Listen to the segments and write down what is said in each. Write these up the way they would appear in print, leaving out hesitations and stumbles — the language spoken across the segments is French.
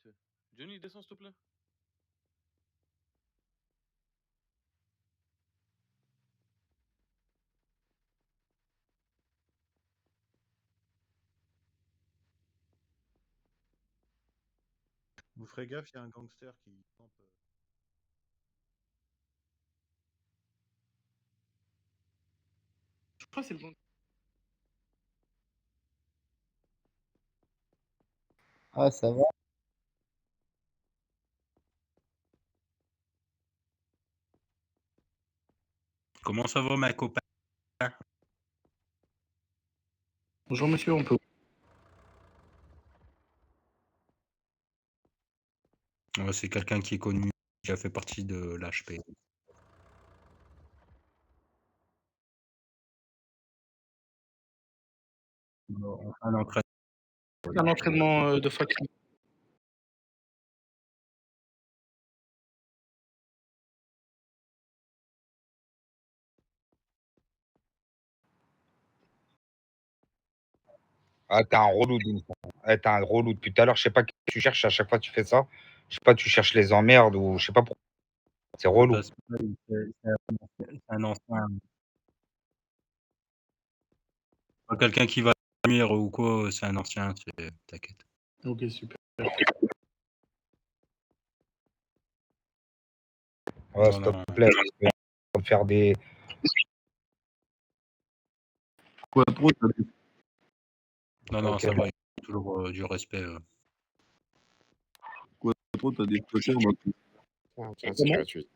vite fait. Johnny, descends s'il te plaît. Vous ferez gaffe, il y a un gangster qui campe. Je crois que c'est le bon. Ah, ça va? Comment ça va, ma copain? Bonjour monsieur, on peut. Ouais, c'est quelqu'un qui est connu, qui a fait partie de l'HP. On fait Un entraînement de fac. Ah, t'es un relou d'une fois. T'es un relou depuis tout à l'heure. Je sais pas qui tu cherches. À chaque fois, tu fais ça. Je sais pas, tu cherches les emmerdes ou je sais pas pourquoi. C'est relou. C'est un ancien. Pas quelqu'un qui va nuire ou quoi, c'est un ancien, t'inquiète. Ok, super. Ouais, Non, s'il te non. plaît. On va faire des. Quoi trop, t'as des... Non, non, Ok. ça va, il y a toujours du respect. Quoi trop, t'as des squatters dans ta... Tiens, c'est gratuit.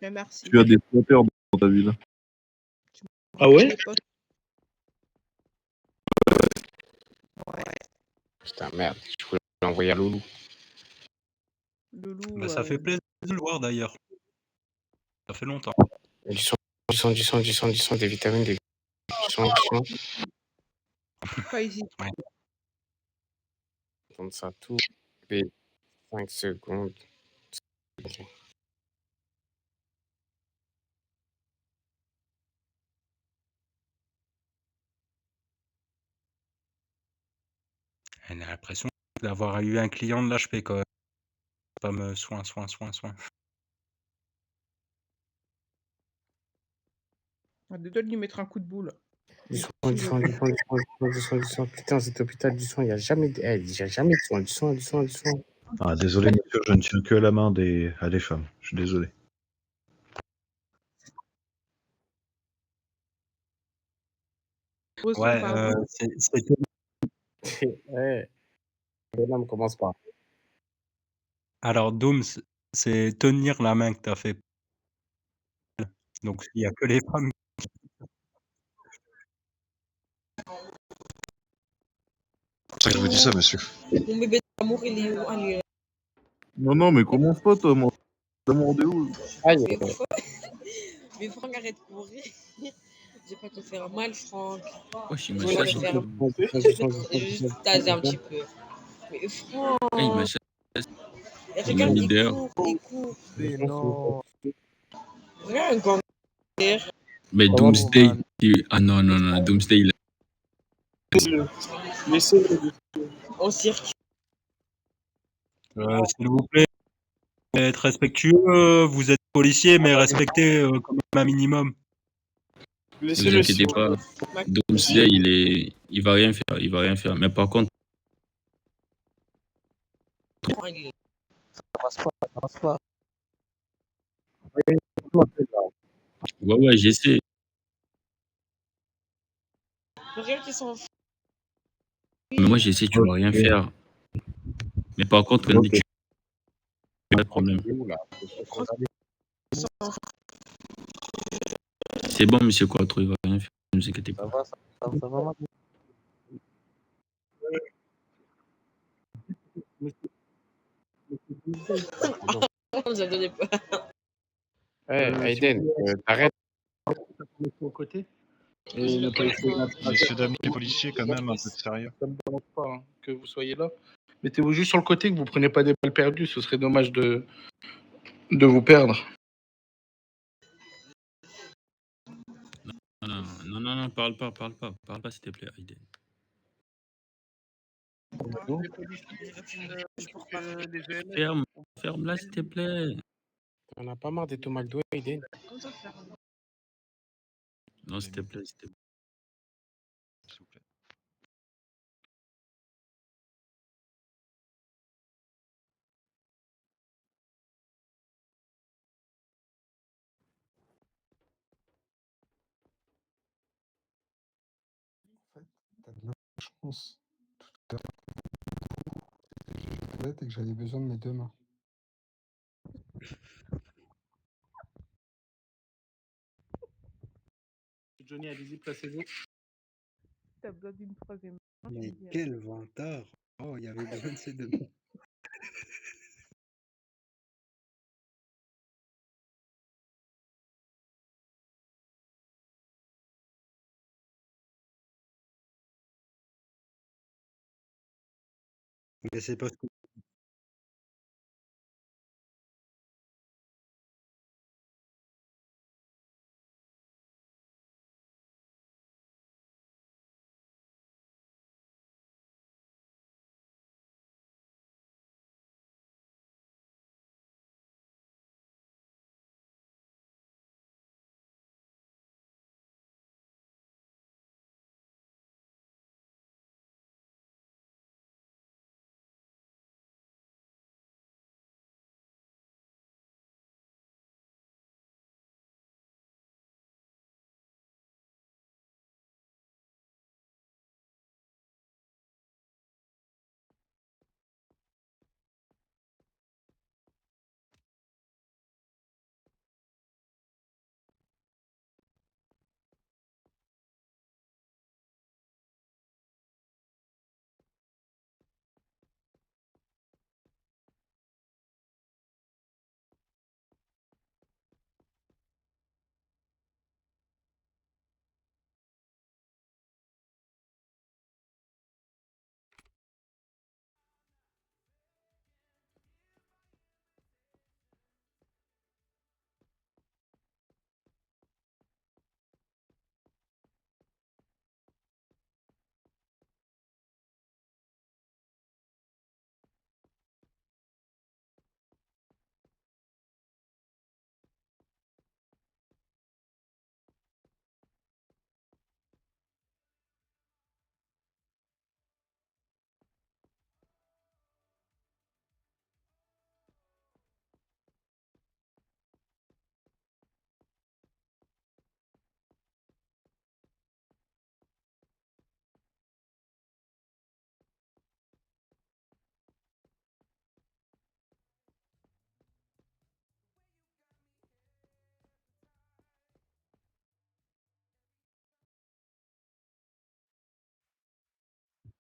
Mais merci. Tu as des squatters dans ta ville. Ah ouais? Des potes. Ouais. Putain, merde, je voulais l'envoyer à Loulou. Loulou. Bah, ça fait plaisir de le voir d'ailleurs. Ça fait longtemps. Du sang, des vitamines, du sang. Pas ici. Ouais. Comme ça, tout. Et 5 secondes. Ok. Elle a l'impression d'avoir eu un client de l'HP quand même. Pas me soin. On a deux doigts de lui mettre un coup de boule. Du sang. Putain, cet hôpital du sang, il n'y a jamais de... il y a jamais de sang, du sang. Ah, désolé, monsieur, je ne tiens que à la main à des femmes. Je suis désolé. Ouais, Ouais. Bonhomme, commence pas. alors, Dooms, c'est tenir la main que t'as fait. Donc, il n'y a que les femmes. C'est pour ça que je vous dis ça, monsieur. Mon bébé d'amour, il est où? Allez. Non, mais commence pas, toi, mon d'amour de où? Aïe. Mais Franck, arrête de courir. Je vais pas te faire mal, Franck. Oh, Je vais pas te faire mal. Je vais juste taser un petit peu. Mais Franck. il m'a chassé. Il m'a Regarde, mis dehors. il court. Mais non. Regarde un gangster. Mais Doomsday. Ah non, Doomsday, il a. Laissez-le. En cirque. S'il vous plaît, être respectueux. Vous êtes policier, mais respectez quand même un minimum. Ne vous inquiétez pas. Doomsday, il va rien faire. Mais par contre. Ça passe pas. Ouais, j'essaie. Regarde qu'ils sont. Mais moi, j'essaie, tu vas rien faire. Mais par contre, quand tu. Pas de problème. C'est bon, monsieur Quattro, il va rien faire. Ne vous inquiétez pas. Ça va maintenant. Ça donnait pas. Aiden, arrête. Au côté. Et ne pas essayer messieurs, dames, les policiers, quand même, un peu de sérieux. Ça me dérange pas hein, que vous soyez là. Mettez-vous juste sur le côté, que vous preniez pas des balles perdues. Ce serait dommage de vous perdre. Non, parle pas, s'il te plaît, Aiden. Les policiers, les EMS. Ferme-la, s'il te plaît. On a pas marre d'être au McDo, Aiden. Non, s'il te plaît, s'il te plaît. S'il vous plaît. En fait, t'as de la chance. Tout à l'heure, et que j'avais besoin de mes deux mains. Johnny, allez-y, placez-vous. T'as besoin d'une troisième. Mais quel vantard! Oh, il y avait besoin de ces deux mains. Mais c'est parce que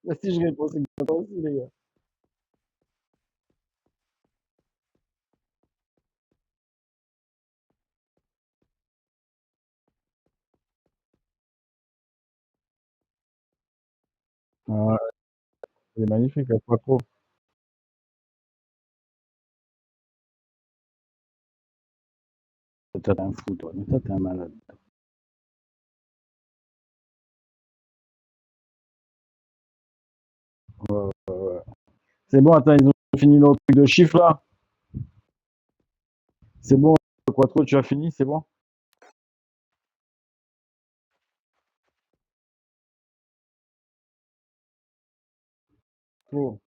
Là, si je réponds, c'est que t'entends aussi, les gars. Ouais, c'est magnifique, la fois trop. Toi, t'es un fou, toi. Mais toi, t'es un malade. Ouais, ouais, ouais. C'est bon, attends, ils ont fini leur truc de chiffres, là. C'est bon, Quattro, tu as fini, c'est bon? Oh.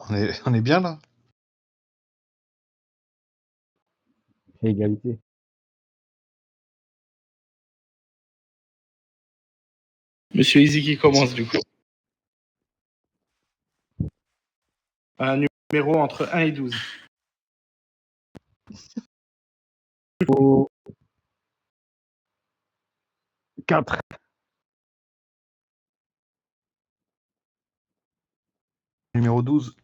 On est bien là? Égalité. Monsieur Easy qui commence du coup. Un numéro entre 1 et 12. Au 4. Numéro 12.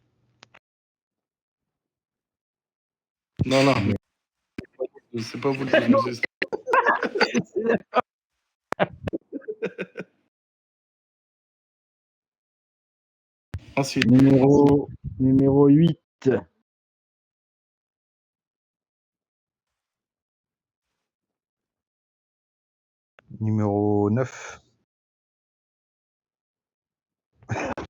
Non, non. C'est pas vous le 12, monsieur. Ensuite. Numéro 8. Numéro 9.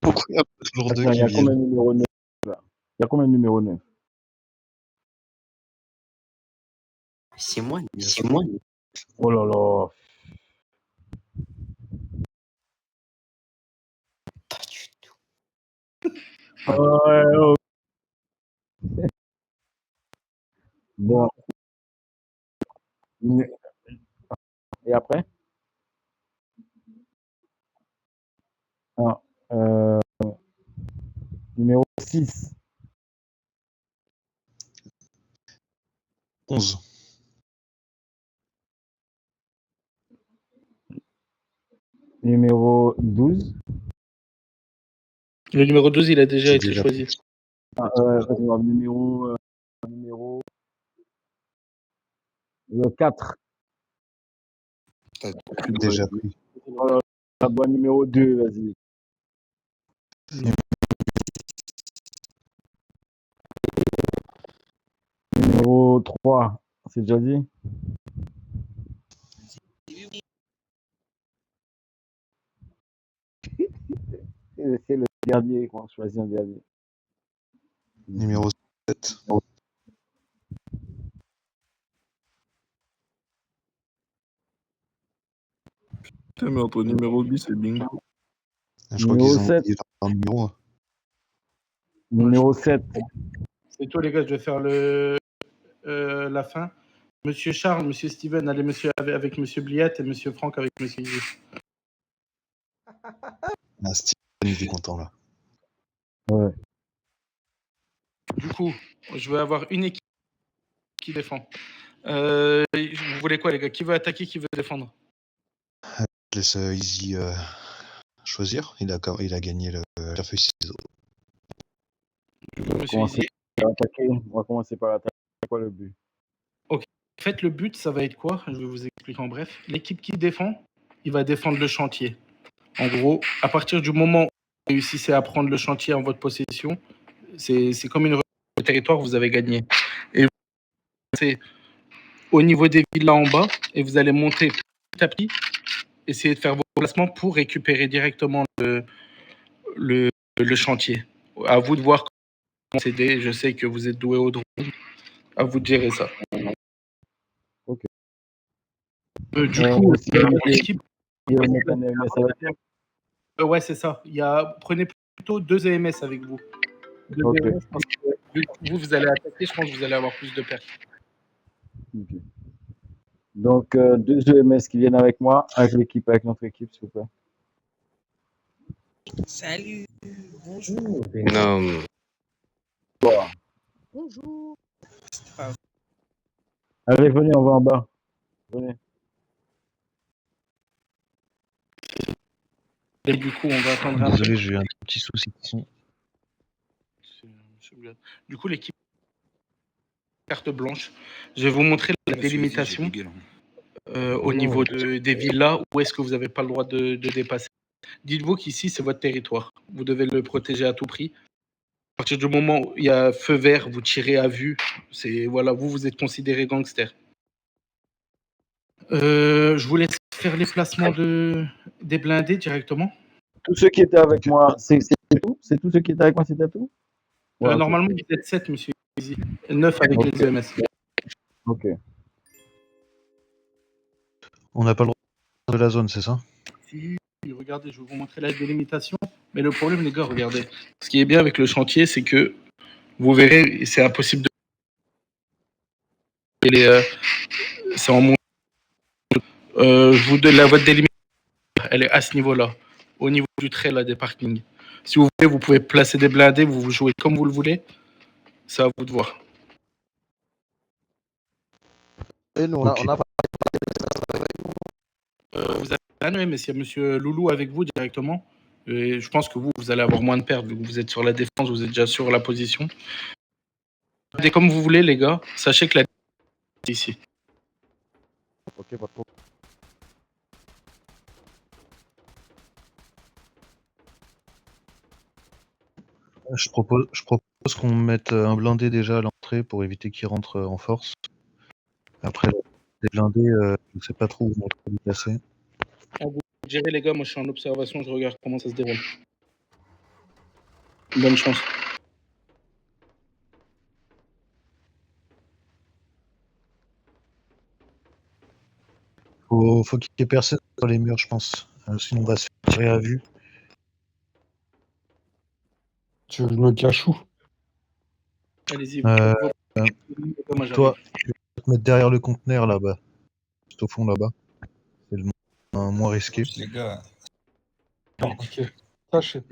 Pourquoi il y a toujours deux Attends, il qui y a viennent? combien de numéro 9 là? Il y a combien de numéro 9? C'est moi. Oh là là. Pas du tout. Ouais, oh. Bon. Et après? Ah, numéro 6. 11. Numéro 12. Le numéro 12, il a déjà J'ai été déjà choisi. Ah, numéro 4. déjà pris. Oh là là, bon, numéro 2, vas-y. Numéro 3, c'est déjà dit? C'est le dernier, qu'on choisit un dernier. Numéro 7. Putain, mais entre numéro 10 et bingo. Je crois Numéro qu'ils ont 7. dit un numéro. Numéro 7. C'est toi, les gars, je vais faire la fin. Monsieur Charles, monsieur Steven, allez monsieur avec monsieur Bliat et monsieur Franck avec monsieur Easy. Ah, Steven, il était content là. Ouais. Du coup, je veux avoir une équipe qui défend. Vous voulez quoi, les gars? Qui veut attaquer, qui veut défendre? Je laisse Easy choisir. Il a gagné le feuille ciseaux. Monsieur Easy. On va commencer par attaquer. C'est quoi le but? Ok. En fait, le but, ça va être quoi? Je vais vous expliquer en bref. L'équipe qui défend, il va défendre le chantier. En gros, à partir du moment où vous réussissez à prendre le chantier en votre possession, c'est comme une reconquête de territoire, vous avez gagné. Et c'est au niveau des villas en bas, et vous allez monter petit à petit, essayer de faire vos placements pour récupérer directement le chantier. À vous de voir comment procéder. Je sais que vous êtes doué au drone. À vous de gérer ça. Ok. Du coup, l'équipe. Il va mettre un EMS avec toi. Ouais, c'est ça. Prenez plutôt 2 EMS avec vous. 2 Ok. EMS, parce que vu que vous allez attaquer, je pense que vous allez avoir plus de pertes. Ok. Donc, 2 EMS qui viennent avec moi, avec notre équipe, s'il vous plaît. Salut. Bonjour. Non. Bonjour. Allez, venez, on va en bas. Venez. Et du coup, on va attendre un Désolé, peu. j'ai eu un petit souci de son. Du coup, l'équipe carte blanche. Je vais vous montrer la délimitation au niveau des villas où est-ce que vous n'avez pas le droit de dépasser. Dites-vous qu'ici, c'est votre territoire. Vous devez le protéger à tout prix. À partir du moment où il y a feu vert, vous tirez à vue. Voilà, vous êtes considéré gangster. Je vous laisse faire les placements des blindés directement. Tous ceux qui étaient avec moi, c'est tout? C'est tous ceux qui étaient avec moi, c'était tout? Ouais, ok. Normalement, vous êtes 7, monsieur. 9 avec Ok. les EMS. Ok. On n'a pas le droit de la zone, c'est ça? Si, regardez, je vais vous montrer la délimitation. Mais le problème, les gars, regardez. Ce qui est bien avec le chantier, c'est que vous verrez, c'est impossible de. C'est en montant. Je vous donne la voie de délimitation. Elle est à ce niveau-là, au niveau du trait là, des parkings. Si vous voulez, vous pouvez placer des blindés, vous jouez comme vous le voulez. C'est à vous de voir. Et nous, Ok. on a pas. Vous avez annué, mais s'il y a Monsieur Loulou avec vous directement, et je pense que vous allez avoir moins de pertes vu que vous êtes sur la défense, vous êtes déjà sur la position. Regardez comme vous voulez, les gars. Sachez que la est ici. Ok, pas trop. Je propose qu'on mette un blindé déjà à l'entrée pour éviter qu'il rentre en force. Après, les blindés, je ne sais pas trop où on va les placer. À vous de gérer, les gars. Moi, je suis en observation. Je regarde comment ça se déroule. Bonne chance. Faut qu'il y ait personne sur les murs, je pense. Sinon, on va se faire tirer à vue. Tu veux que je me cache où? Allez-y. Euh, Moi, j'arrive. Toi, tu vas te mettre derrière le conteneur là-bas. Juste au fond là-bas. C'est le moins risqué. Les gars. Ok. Tâchez.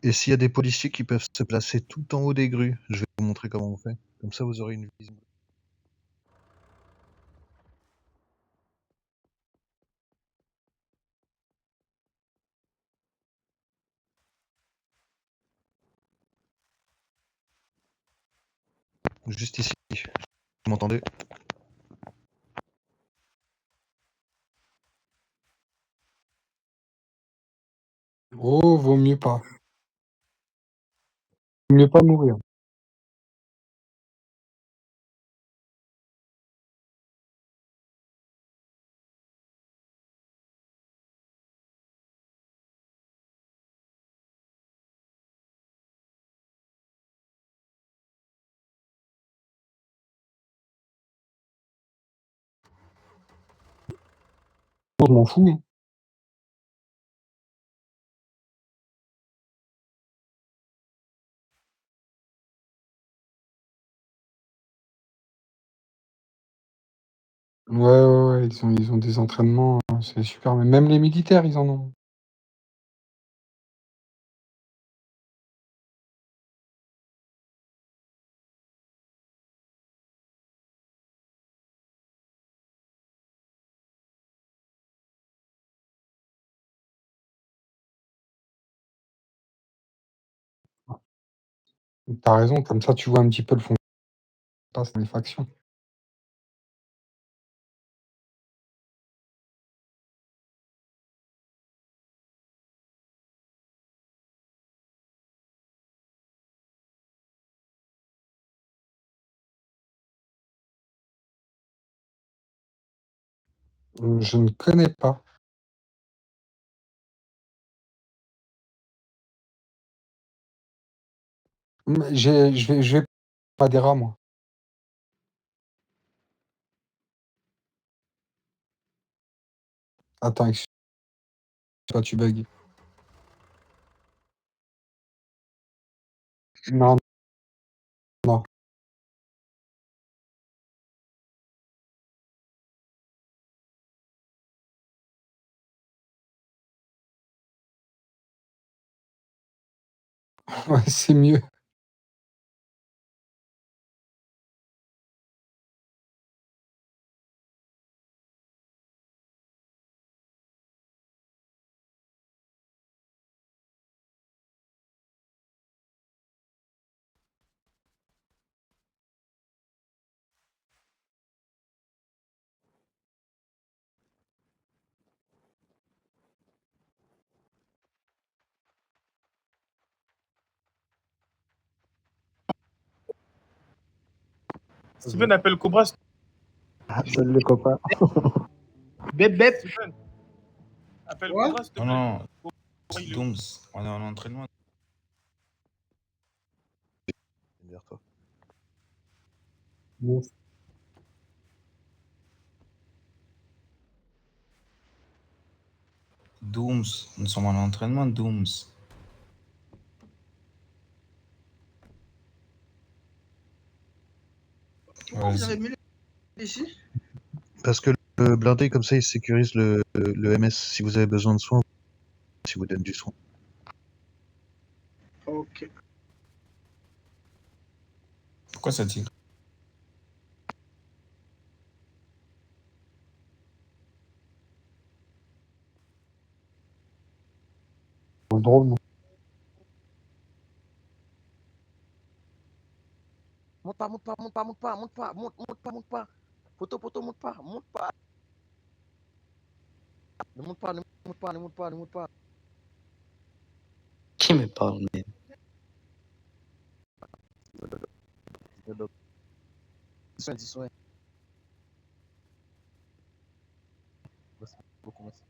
Et s'il y a des policiers qui peuvent se placer tout en haut des grues, je vais vous montrer comment on fait. Comme ça, vous aurez une vision. Juste ici. Vous m'entendez? Oh, vaut mieux pas. Vaut mieux pas mourir. Je m'en fous. Hein. Ouais, ils ont des entraînements, c'est super. Mais même les militaires, ils en ont. T'as raison, comme ça, tu vois un petit peu le fond passe dans les factions. Je ne connais pas. Je vais Madeira, moi. Attends, excuse-moi, tu bugs. Non, non. Ouais, c'est mieux. Steven appelle Cobra. Salut les copains. Bep, bep. Steven. Appelle Quoi? Cobra, s'il te plaît. Non, Cobra, il est où? Dooms, on est en entraînement. Derrière toi. Bon. Dooms, nous sommes en entraînement, Dooms. vous avez mis ici? Parce que le blindé, comme ça, il sécurise le MS si vous avez besoin de soins, si vous donne du soin. Ok. Pourquoi ça tire? Le drone. Monte pas, monte pas, monte pas, monte pas, monte pas, monte pas, monte pas. Poto, poto, monte pas, monte pas. Ne monte pas, ne monte pas, ne monte pas, ne monte pas. Qui me parle, mais... Soin, dis soin. Merci beaucoup, merci.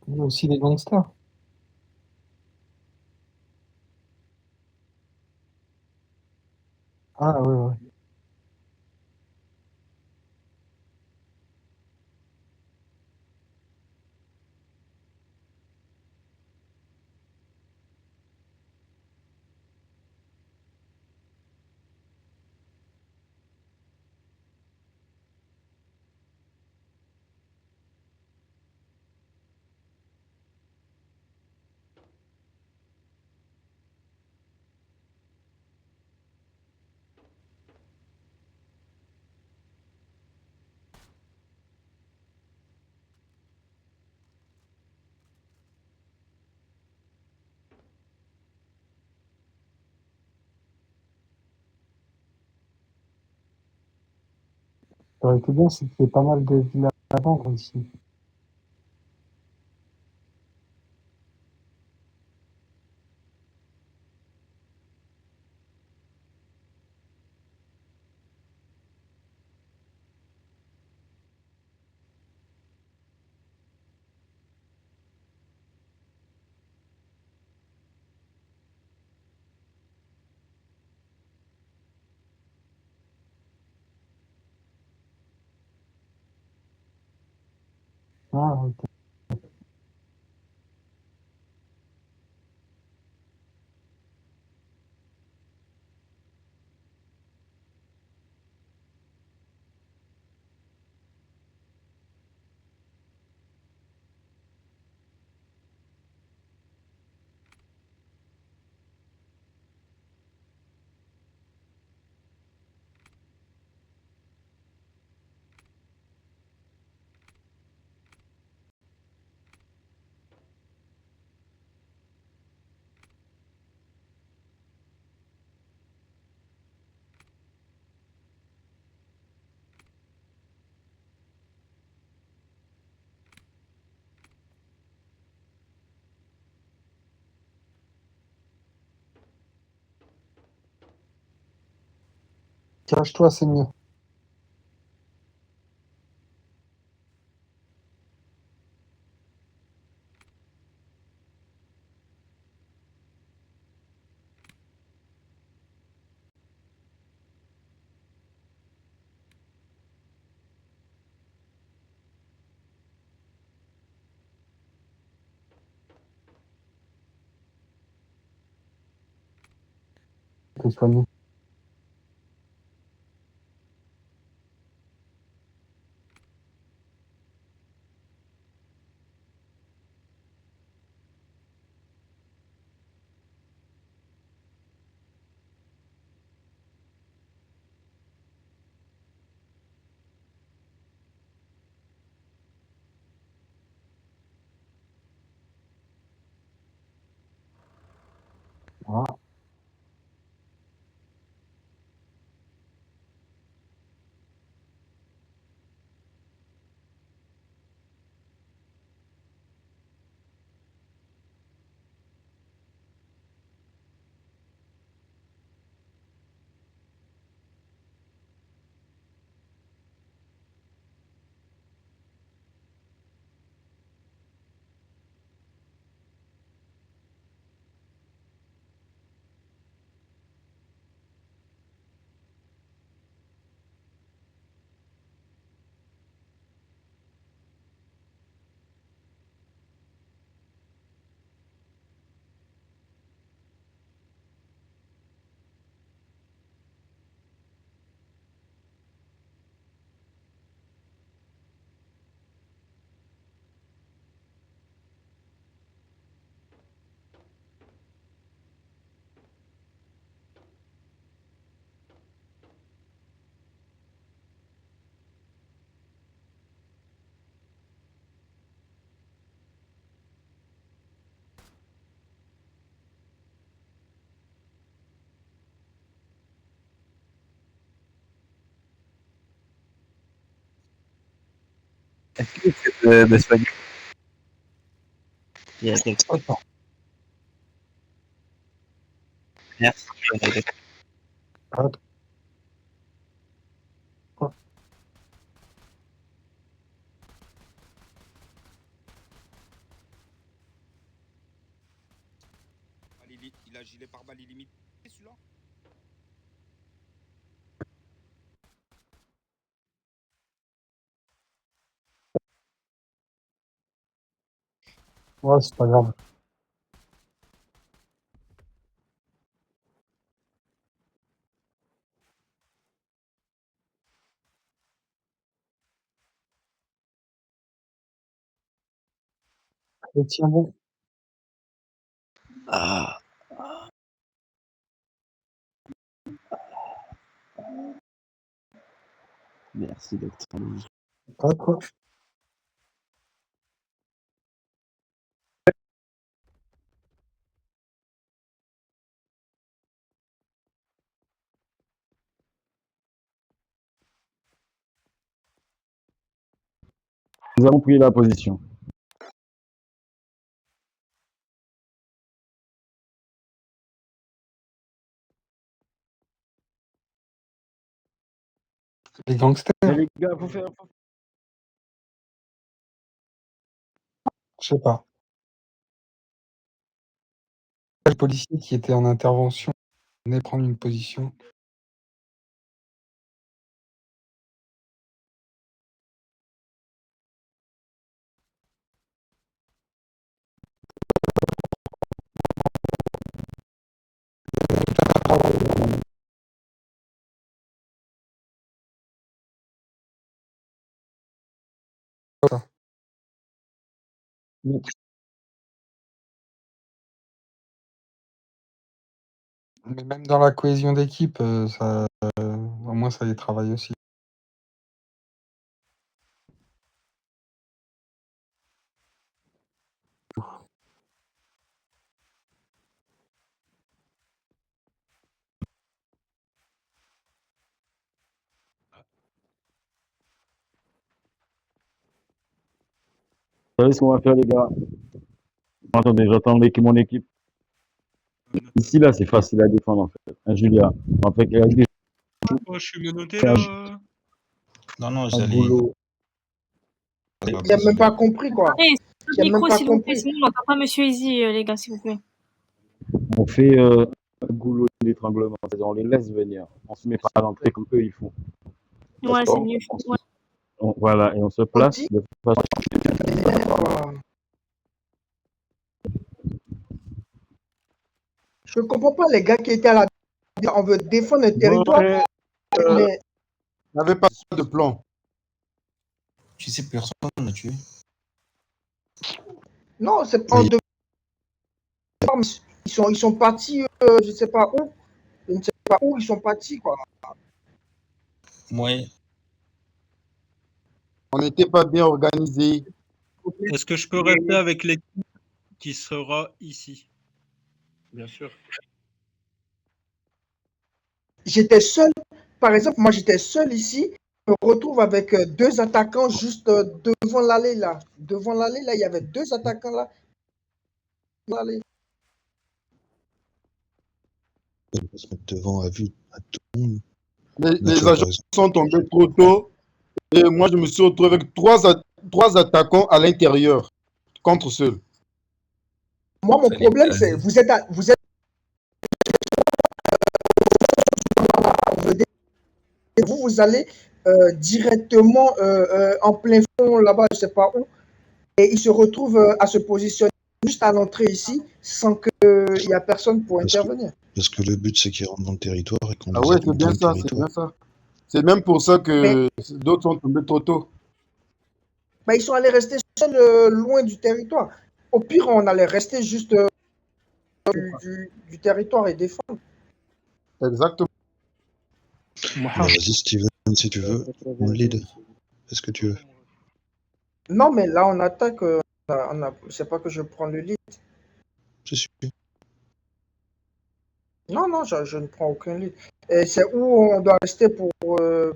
Il y a aussi des gangsters. Ah ouais, ouais. Ça aurait été bien, c'est qu'il y ait pas mal de villas à vendre ici. Ah, ok. Cache-toi, c'est mieux. T'es soigné. Voilà. Est-ce que c'est de soigner? Il y a quelque chose. Attends. Merci. Attends. Il a gilet pare-balles illimité, celui-là? Ouais, c'est pas grave. Allez, tiens bon. Ah. Merci, docteur Louis. Pas quoi. Nous avons pris la position. Les gangsters. Mais les gars, faut faire. Je sais pas. Le policier qui était en intervention venait prendre une position. Mais même dans la cohésion d'équipe, ça, au moins ça les travaille aussi. Vous savez ce qu'on va faire, les gars? Attendez, j'attends mon équipe. Ici, là, c'est facile à défendre, en fait. Hein, Julia. En fait, avec des Moi, je suis menotté là. Non, non, un j'allais. boulot. Il n'a même pas compris, quoi. Hey, Il n'a même micro, pas s'il vous plaît, compris. sinon on n'entend pas Monsieur Easy, les gars, s'il vous plaît. On fait un goulot d'étranglement. C'est-à-dire, on les laisse venir. On se met pas à l'entrée comme eux, ils font. Ouais, c'est D'accord? mieux. Ouais. Voilà, et on se place de façon. Je ne comprends pas les gars qui étaient à la. On veut défendre le territoire. Mais n'avait pas de plan. Tu sais, personne n'a tué. non, c'est pas de. Ils sont partis, je ne sais pas où. Je ne sais pas où ils sont partis, quoi. Ouais. On n'était pas bien organisé. Est-ce que je peux rester avec l'équipe qui sera ici? Bien sûr. J'étais seul. Par exemple, moi, j'étais seul ici. Je me retrouve avec deux attaquants juste devant l'allée, là. Devant l'allée, là, il y avait deux attaquants, là. L'allée. On va se mettre devant à vue à tout le monde. Les agents sont tombés trop tôt. Et moi, je me suis retrouvé avec trois attaquants à l'intérieur, contre seul. Moi, mon problème, c'est vous êtes vous allez directement en plein fond là-bas, je ne sais pas où, et ils se retrouvent à se positionner juste à l'entrée ici, sans qu'il y a personne pour intervenir. Parce que le but, c'est qu'ils rentrent dans le territoire et qu'on Ah les ouais, aide c'est bien dans le ça, c'est territoire. bien ça. C'est même pour ça que d'autres sont tombés trop tôt. Ben, ils sont allés rester seuls loin du territoire. Au pire, on allait rester juste du territoire et défendre. Exactement. Alors vas-y, Steven, si tu veux, on le lead. Fais ce que tu veux. Non, mais là, on attaque. C'est pas que je prends le lead. Je suis. Non, non, je ne prends aucun lead. Et c'est où on doit rester pour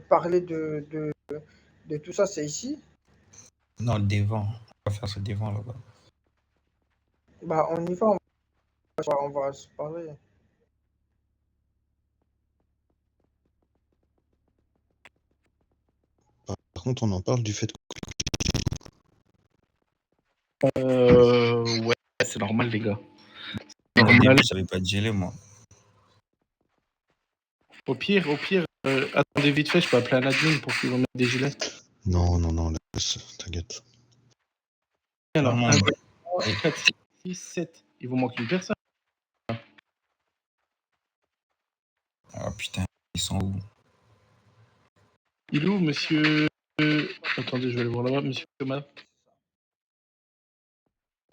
parler de tout ça, c'est ici. Non, devant. On va faire ce devant là-bas. Bah, on y va, on va se parler. Par contre, on en parle du fait que. Ouais, c'est normal, les gars. Au Normal. début, je savais pas geler, moi. Au pire, attendez vite fait, je peux appeler un admin pour qu'ils vont mettre des gilets. Non, laisse, t'inquiète. Alors, Non, 1, 2, 3, 4, 6, 7. Il vous manque une personne. Ah putain, ils sont où? Il est où, monsieur? Attendez, je vais aller voir là-bas, monsieur Thomas.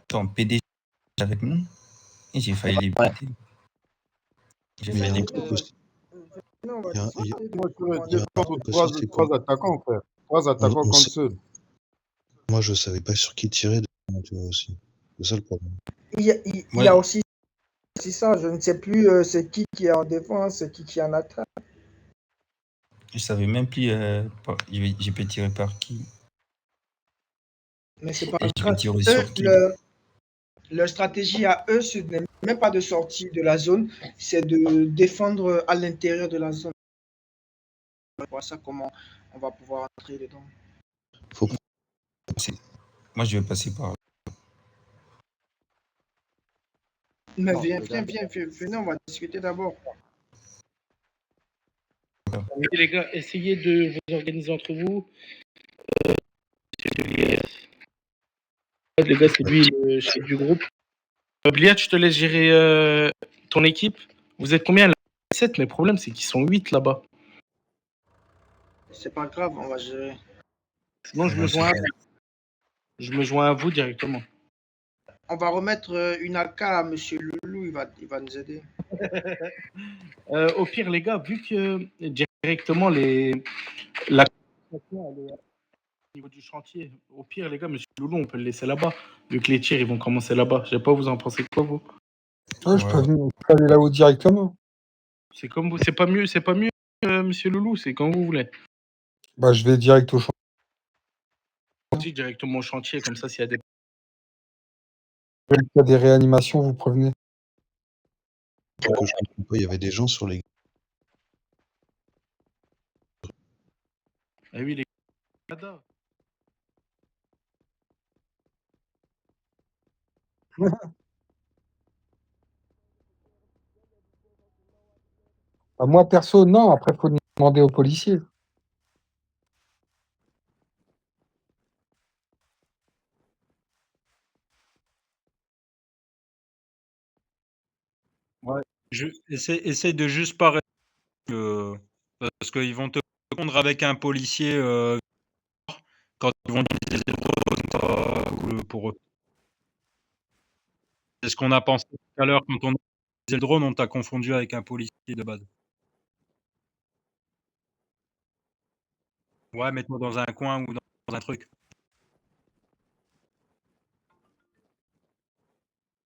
Attends, PD avec nous? Et j'ai failli les buter. J'ai failli les buter. Moi, je suis contre trois attaquants, frère. Trois attaquants contre seul. Moi, je savais pas sur qui tirer, tu vois aussi. C'est ça le problème. Il y a aussi ça, je ne sais plus c'est qui est en défense, c'est qui est en attaque. Je savais même plus j'ai pu tirer par qui. Mais c'est pas Et tu veux grave. tirer Eux, sur qui? leur stratégie à eux, ce n'est même pas de sortir de la zone, c'est de défendre à l'intérieur de la zone. On va voir ça comment on va pouvoir entrer dedans. Faut Moi, je vais passer par. Mais Non, venez, on va discuter d'abord. Oui, les gars, essayez de vous organiser entre vous. Les gars, c'est lui le chef du groupe. Bliat, je te laisse gérer ton équipe. Vous êtes combien là? 7, mais le problème, c'est qu'ils sont 8 là-bas. C'est pas grave, on va gérer. Sinon, je me joins à vous directement. On va remettre une AK à Monsieur Loulou, il va nous aider. Au pire, les gars, vu que directement la communication, elle est au niveau du chantier, au pire, les gars, Monsieur Loulou, on peut le laisser là-bas. Vu que les tirs, ils vont commencer là-bas. Je sais pas, vous en pensez quoi, vous? Ouais, je peux aller là-haut directement. C'est comme vous. C'est pas mieux, Monsieur Loulou, c'est quand vous voulez. Bah, je vais direct au champ. Directement au chantier, comme ça, s'il y a des. S'il y a des réanimations, vous prévenez. Je comprends pas, il y avait des gens sur les. Ah oui, les Canada. Bah, moi, perso, non. Après, il faut demander aux policiers. Ouais. Essaye de juste pas parce qu'ils vont te répondre avec un policier quand ils vont utiliser le drone pour eux. C'est ce qu'on a pensé tout à l'heure quand on a utilisé le drone, on t'a confondu avec un policier de base. Ouais, mets-toi dans un coin ou dans un truc.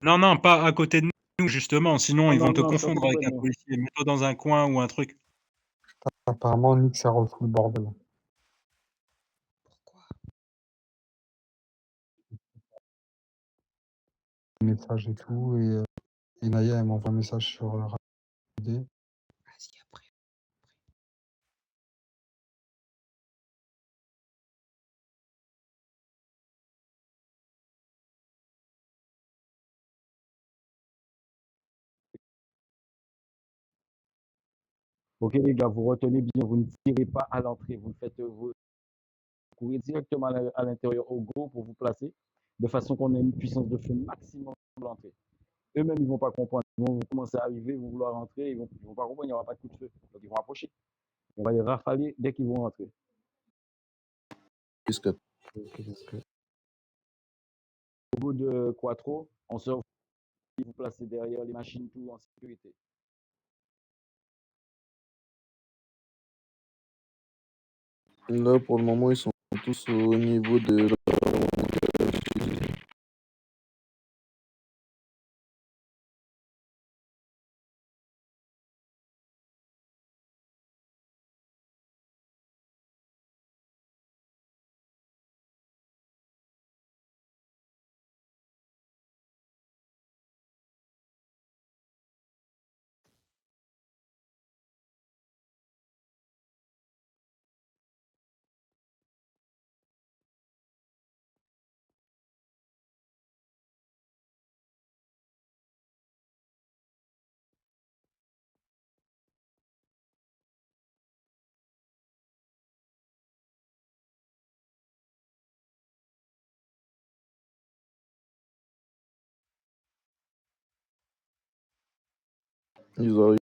Non, non, pas à côté de nous, justement, sinon ils vont te confondre avec un policier. Mets-toi dans un coin ou un truc. Apparemment, Nick, ça refout le bordel. Message et tout. Et Naya, elle m'envoie un message sur Rapidé. Ok, les gars, vous retenez bien, vous ne tirez pas à l'entrée, vous faites, vous courez directement à l'intérieur au go pour vous placer, de façon qu'on ait une puissance de feu maximum à l'entrée. Eux-mêmes, ils ne vont pas comprendre. Ils vont commencer à arriver, ils vont vouloir rentrer, ils vont pas comprendre, il n'y aura pas de coup de feu. Donc, ils vont approcher. On va les rafaler dès qu'ils vont rentrer. Au bout de Quattro, on se vous placez derrière les machines, tout en sécurité. Là, pour le moment, ils sont tous au niveau de Ils arrivent.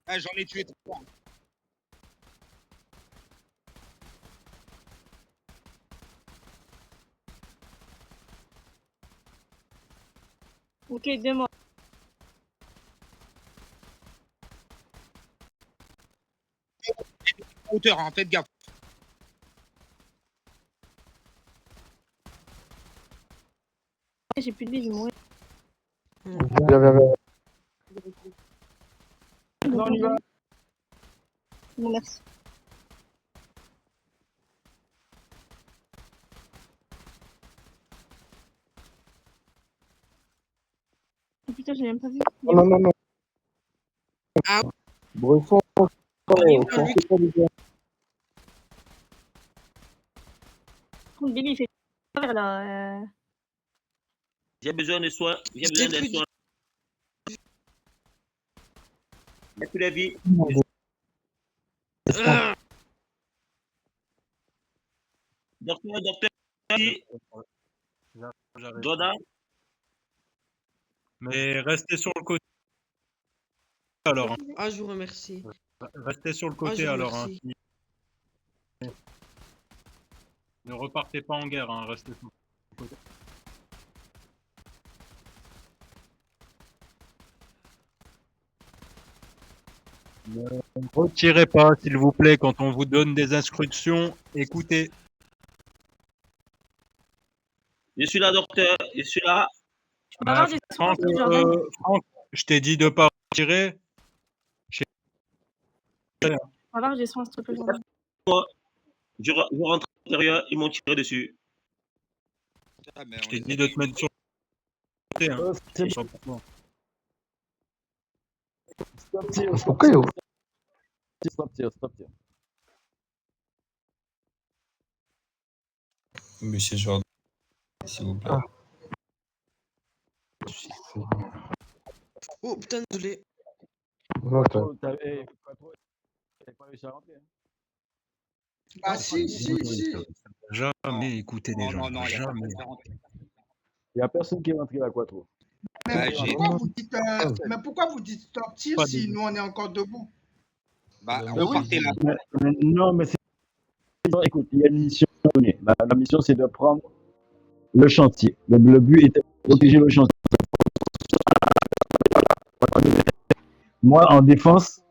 Ah, j'en ai tué 3. Ok, 2 morts. Hauteur, hein, faites gaffe. J'ai plus de vie, je vais mourir. Non, on y va. Bon, merci. Oh putain, j'ai même pas vu. Non. Ah, Bresson, pensez pas les gars. Contre Billy, il fait peur là. J'ai besoin de soins. J'ai besoin de soins. J'ai plus la vie. Docteur. Jordan. Mais restez sur le côté alors. Hein. Ah, je vous remercie. Restez sur le Ah, côté je vous alors. Hein. remercie. Ne repartez pas en guerre, hein. Restez sur le côté. Ne retirez pas, s'il vous plaît, quand on vous donne des instructions, écoutez. Je suis là, docteur. Je suis là. Bah, Franck, je t'ai dit de pas retirer. On va voir, j'ai soin, s'il te plaît. Moi, je rentre à l'intérieur, ils m'ont tiré dessus. Je t'ai dit de te mettre sur le côté. Hein. Je sais pas pourquoi. Stop tir. Monsieur Jordan, s'il vous plaît. Oh putain, désolé. T'avais pas réussi à rentrer. Ah si. Jamais écouter les gens. Non, jamais. Il n'y a personne qui est rentré à Quattro. Mais pourquoi vous dites stop tir si nous on est encore debout? Bah, repartez là. Non, mais c'est. Écoute, il y a une mission donnée. La mission, c'est de prendre le chantier. Le but était de protéger le chantier. Moi, en défense,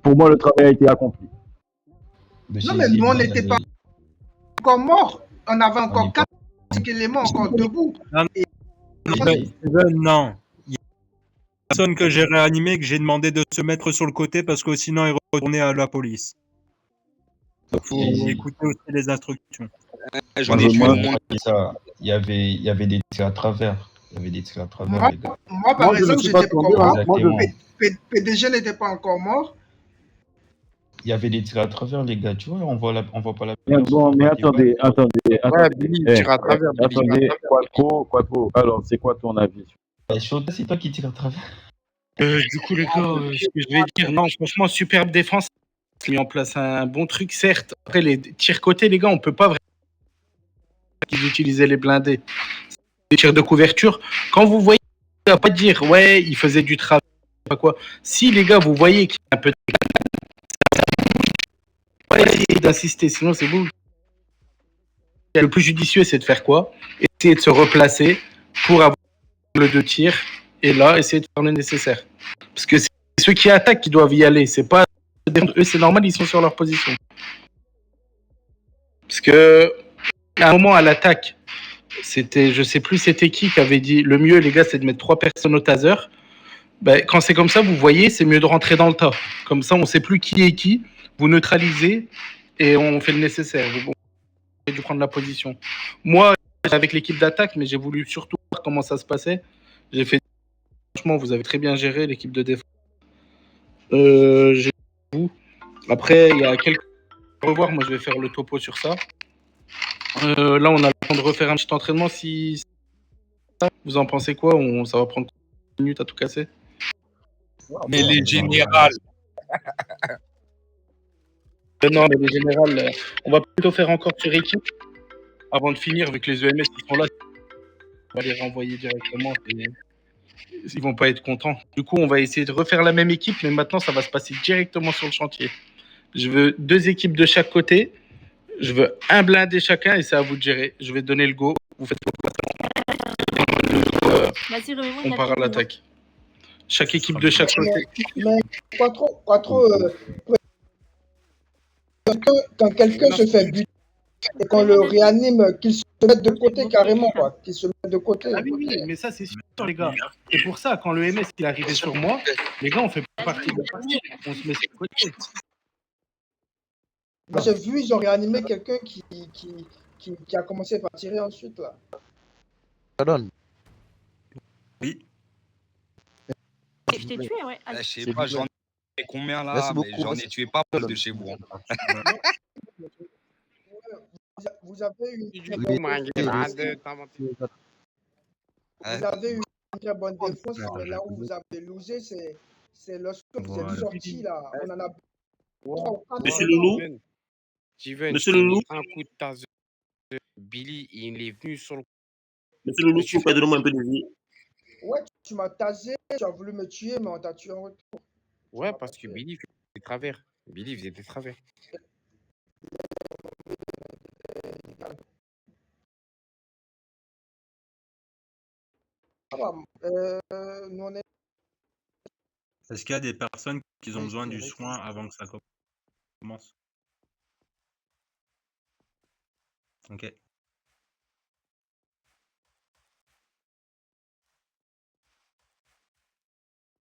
pour moi, le travail a été accompli. Non, mais nous, on n'était pas encore morts. On avait encore 4 éléments encore debout. Non. Il y a personne que j'ai réanimé que j'ai demandé de se mettre sur le côté parce que sinon il retournait à la police. Il faut écouter aussi les instructions. J'en ai tué au moins. Il y avait des tirs à travers. Les gars. Moi, par exemple, j'étais pas encore mort. Exactement. PDG n'était pas encore mort. Il y avait des tirs à travers, les gars. Tu vois, on voit pas la. Mais attendez. Ouais, Billy, il tire à travers. Attendez, Quattro. Alors, c'est quoi ton avis? C'est toi qui tires à travers. Du coup, les gars, ce que je vais dire, non, franchement, superbe défense. Il a mis en place un bon truc, certes. Après, les tirs côté, les gars, on peut pas vraiment qu'ils utilisaient les blindés. Les tirs de couverture. Quand vous voyez, on va pas dire, ouais, il faisait du travail, pas quoi. Si, les gars, vous voyez qu'il y a un peu de. Ouais, essayez d'insister, sinon c'est vous. Le plus judicieux, c'est de faire quoi? Essayer de se replacer pour avoir le 2 tirs et là, essayer de faire le nécessaire. Parce que c'est ceux qui attaquent qui doivent y aller. C'est pas eux, c'est normal, ils sont sur leur position. Parce que à un moment à l'attaque, c'était, je sais plus c'était qui avait dit le mieux, les gars, c'est de mettre 3 personnes au taser. Ben, quand c'est comme ça, vous voyez, c'est mieux de rentrer dans le tas. Comme ça, on sait plus qui est qui. Vous neutralisez et on fait le nécessaire. Vous avez dû prendre la position. Moi, j'étais avec l'équipe d'attaque, mais j'ai voulu surtout voir comment ça se passait. J'ai fait. Franchement, vous avez très bien géré l'équipe de défense. Vous. Après, il y a quelques. Revoir, moi, je vais faire le topo sur ça. Là, on a le temps de refaire un petit entraînement. Si vous en pensez quoi? Ça va prendre 10 minutes à tout casser. Mais les générales. Non, mais les générales, on va plutôt faire encore sur équipe avant de finir, vu que les EMS qui sont là, on va les renvoyer directement. Ils vont pas être contents. Du coup, on va essayer de refaire la même équipe, mais maintenant, ça va se passer directement sur le chantier. Je veux 2 équipes de chaque côté. Je veux un blindé chacun et c'est à vous de gérer. Je vais donner le go. Vous faites Vas-y, remets-moi on une part à l'attaque. Chaque équipe de chaque côté. Mais Quattro, quand quelqu'un se fait buter et qu'on le réanime, qu'il se mette de côté carrément, quoi. Qu'il se mette de côté. Ah oui, mais ça, c'est sûr, les gars. Et pour ça, quand le MS il est arrivé sur moi, les gars, on fait pas partie de la partie. On se met sur le côté. Moi, j'ai vu, ils ont réanimé quelqu'un qui a commencé par tirer ensuite, là. Ça donne. Oui. Je t'ai tué, ouais. Je sais pas, j'en ai combien là, Merci mais beaucoup, j'en ai merci. tué pas mal de chez vous. Vous avez une très Du bonne coup, défense. Hein? Vous avez eu une très bonne défense, mais là où vous avez losé, c'est lorsque vous êtes Voilà. sorti, là. On en a 3 ou 4. Monsieur Loulou, Steven, Monsieur je t'ai Loulou, mis un coup de tasse. Billy, il est venu sur le. Monsieur Loulou, s'il vous plaît, donnez-moi un peu de vie. Ouais, tu m'as tasé, tu as voulu me tuer, mais on t'a tué en retour. Ouais, parce que Billy faisait des travers. Billy faisait des travers. Ah bah, nous, on est... Est-ce qu'il y a des personnes qui ont besoin du soin avant que ça commence? Ok.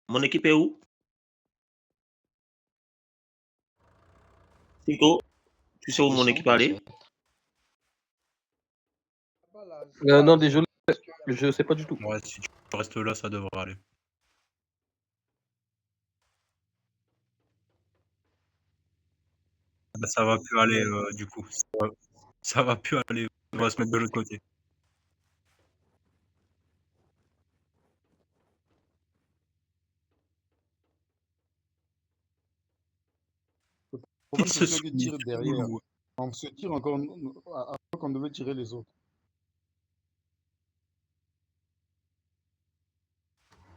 Mon équipe est où? Cinco, tu sais où mon équipe est allée? Non, désolé, je sais pas du tout. Ouais, si tu restes là, ça devrait aller. Bah, ça va plus aller, du coup. Ça va plus aller. On va se mettre de l'autre côté. En fait, Il c'est se ceux qui tirent derrière. On se tire encore alors qu'on devait tirer les autres.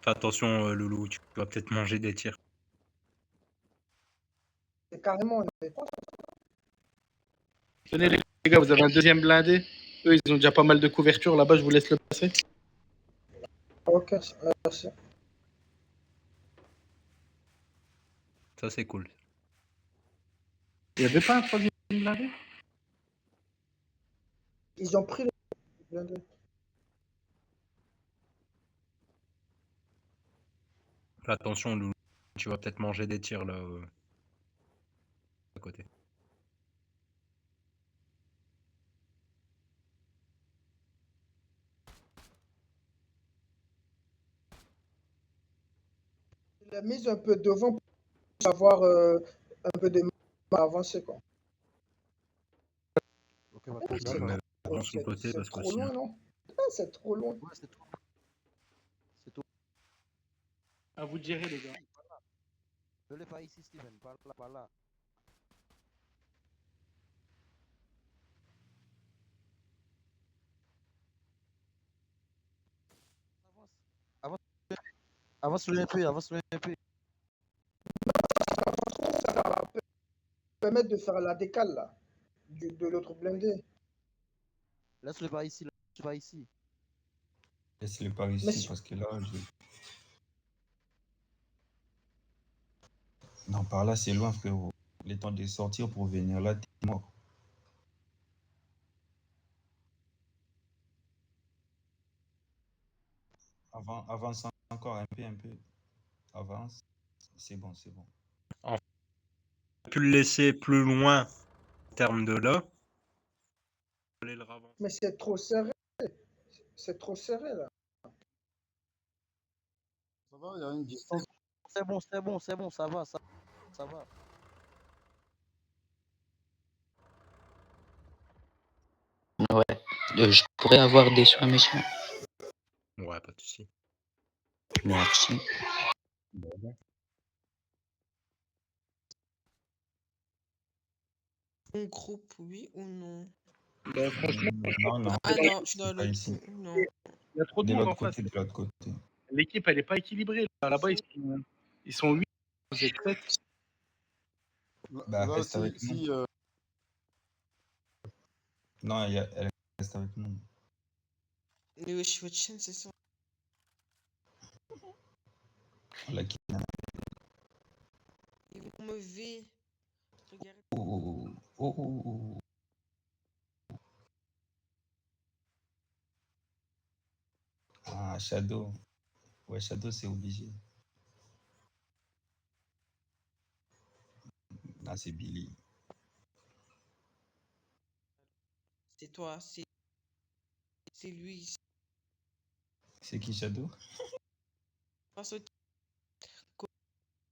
Fais attention, Loulou, tu vas peut-être manger des tirs. C'est carrément... Tenez, les gars, vous avez un deuxième blindé. Eux, ils ont déjà pas mal de couverture. Là-bas, je vous laisse le passer. Ok, merci. Ça, c'est cool. Il n'y avait pas un troisième blindé? Ils ont pris le blindé. Fais attention, Loulou, tu vas peut-être manger des tirs, là, à côté. Il l'a mise un peu devant pour avoir un peu de mal à avancer, quoi. Ok, on va C'est faire ça. Prends sur le côté parce que trop loin, sinon. non? Ah, c'est trop loin. Ouais, c'est tout. C'est tout. À vous de gérer, les gars. Ne l'ai pas ici, Steven. Par là, par là. Avance. Avance le MP, avance le MP. Ça va permettre de faire la décale, là, de l'autre blindé. Laisse-le par ici, laisse-le par ici. Laisse-le par ici, Mais parce que là, non, par là, c'est loin, frérot. Le temps de sortir pour venir là, t'es mort. Avance encore un peu. Avance. C'est bon, c'est bon. On a pu le laisser plus loin en termes de là. Mais c'est trop serré. C'est trop serré, là. Ça va, il y a une distance. C'est bon, c'est bon, c'est bon, ça va, ça va. Ouais, je pourrais avoir des soins, monsieur. Ouais, pas de souci. Merci. Un groupe, oui ou non? Franchement, Non, non. Ah non, je suis C'est dans pas l'autre ici. coup. Non. il y a trop de De monde en l'autre face. côté, de l'autre côté. L'équipe, elle n'est pas équilibrée. Là-bas, ils sont 8, vous êtes 7. Bah, Là, reste avec nous. si, Non, elle reste avec nous. Mais wesh, votre chaîne, c'est ça. On l'a kidnappé. Ils vont me ver. Regardez. Oh, oh, oh, oh. Ah, Shadow. Ouais, Shadow, c'est obligé. Là, c'est Billy. C'est toi, c'est lui. C'est qui Shadow? Parce que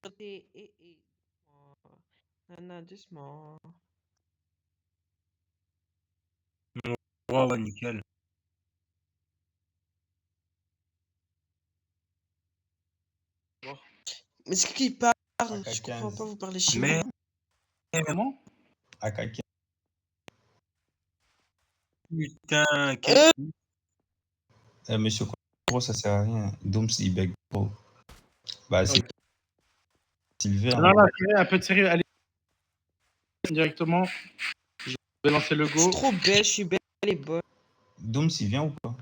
côté Nana, doucement. Ouais, nickel. Mais c'est qui parle? Je AK-15. comprends pas, vous parlez chinois. Mais Comment? AK-15. Putain, quel... Monsieur Gros, ça sert à rien. Dooms, il bug trop. Bah, c'est Sylvain. Non, non, sérieux, un peu de sérieux. Allez, directement. Je vais lancer le Je suis go. trop belle, je suis belle et bonne. Dooms, il vient ou pas?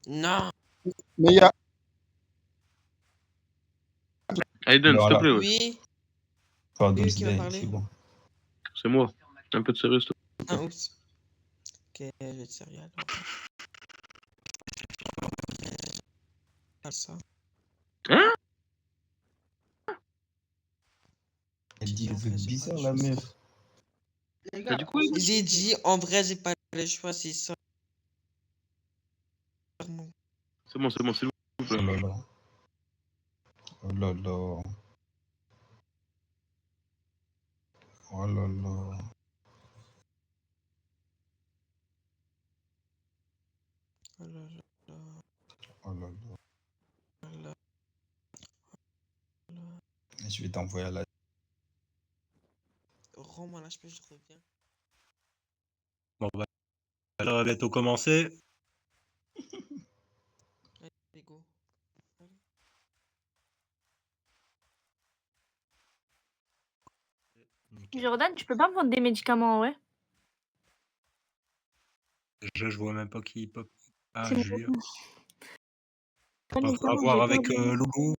Non. mais il y a. Aiden, s'il te Voilà. plaît, ouais. Oui. Pas Oui, Dooms, qui va Day, parler? c'est bon. C'est moi. Un peu de sérieux, s'il te plaît. Ah, oups. Ok, je vais être sérieux alors. Ça. Hein? Elle dit des trucs bizarres, la meuf. Les T'as gars, dit quoi? J'ai dit, en vrai, j'ai pas le choix, c'est ça. C'est bon, s'il vous Oh plaît. là là. Oh là là. Oh là là. Oh là là. Oh là là. Oh là là. Je vais t'envoyer à la. Rends-moi l'HP, je reviens. Bon, bah, ça va bientôt commencer. Allez, go. Allez. Jordan, tu peux pas me vendre des médicaments, ouais? Déjà, je vois même pas qui pop. Ah, C'est Julien. bon. Pas de Faudra médicaments, voir j'ai avec peur de- Loulou.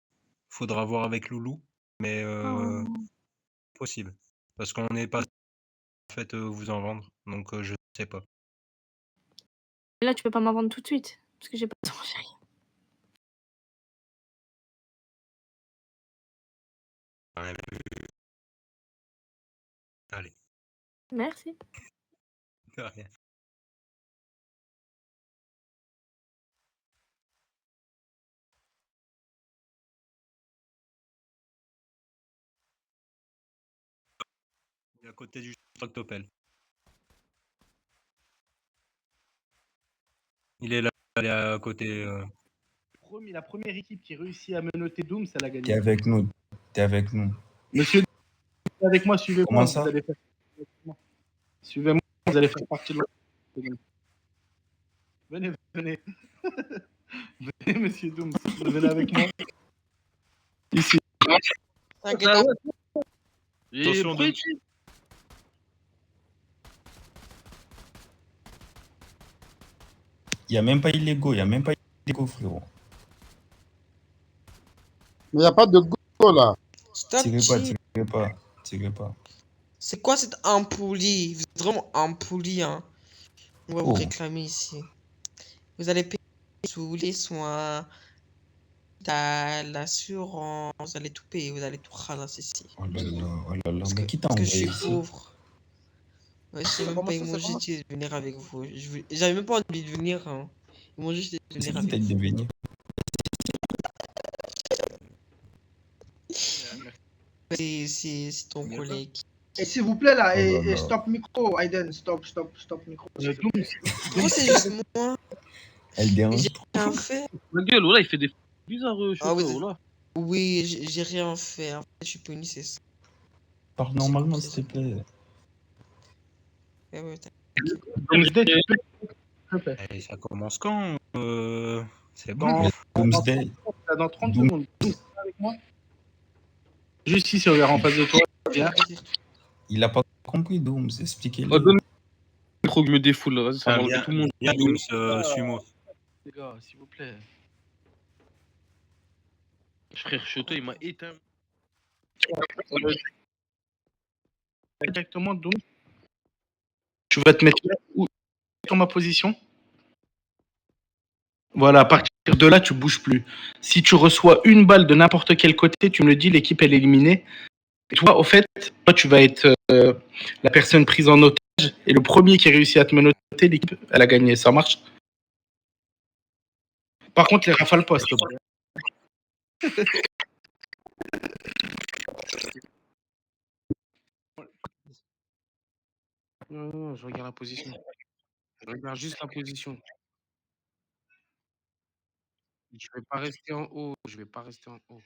Faudra voir avec Loulou. Mais Oh. possible. Parce qu'on n'est pas en fait vous en vendre. Donc je sais pas. Là, tu peux pas m'en vendre tout de suite. Parce que j'ai pas de temps, chérie. Allez. Merci. De rien. Il est à côté du tractopelle. Il est là, il est à côté. La première équipe qui réussit à menotter Doom, ça l'a gagné. T'es avec nous. T'es avec nous. Monsieur, avec moi, suivez-moi. Comment ça? Vous allez faire... Suivez-moi, vous allez faire partie de la... Venez, venez. Venez, monsieur Doom. Venez avec moi. Ici. T'inquiète pas. Attention de... Il n'y a même pas illégaux, il n'y a même pas illégaux, frérot. Mais il n'y a pas de go là. Stop, Tirez pas. C'est quoi cette ampoulie? Vous êtes vraiment ampoulie, hein. On va vous Oh. réclamer ici. Vous allez payer tous les soins, l'assurance, vous allez tout payer, vous allez tout ralasser ici. Oh là là, mais qui t'a Parce que envoyé je suis ici? pauvre. Ouais, j'ai même pas, ils m'ont juste dit de venir avec vous. J'avais même pas envie de venir, hein. Ils m'ont juste dit de C'est venir qui t'a avec dit vous. de venir? C'est ton collègue. Et s'il vous plaît, là, Oh là et là. stop micro, Aiden, stop micro. Pourquoi c'est juste moi? Elle dérange J'ai trop. rien fait. Ma gueule, voilà, il fait des bizarres, Ah oui, chauffeur, voilà. oui, j'ai rien fait. En fait, je suis puni, c'est ça. Parle normalement, s'il te plaît. Ouais, Et ça commence quand C'est bon. Dans, Mais dans, Doomsday, 30 Doom- secondes. Doom, t'es avec moi? Juste ici, regarde en face de toi. Viens. il a pas compris, Dooms. Expliquez-lui. Oh, donne le micro que je me défoule. Vas-y, ça Ah, va enlever bien, tout le monde. bien Dooms, Sumo. Les gars, s'il vous plaît. Frère Choto, il m'a éteint. Directement, Doom. Tu vas te mettre là où dans ma position. Voilà, à partir de là, tu bouges plus. Si tu reçois une balle de n'importe quel côté, tu me le dis, l'équipe elle est éliminée. Et toi, au fait, toi, tu vas être la personne prise en otage et le premier qui réussit à te menotter, l'équipe, elle a gagné. Ça marche. Par contre, les rafales pas, s'il te plaît. Non, je regarde la position. Je regarde juste la position. Je vais pas rester en haut. Je vais pas rester en haut.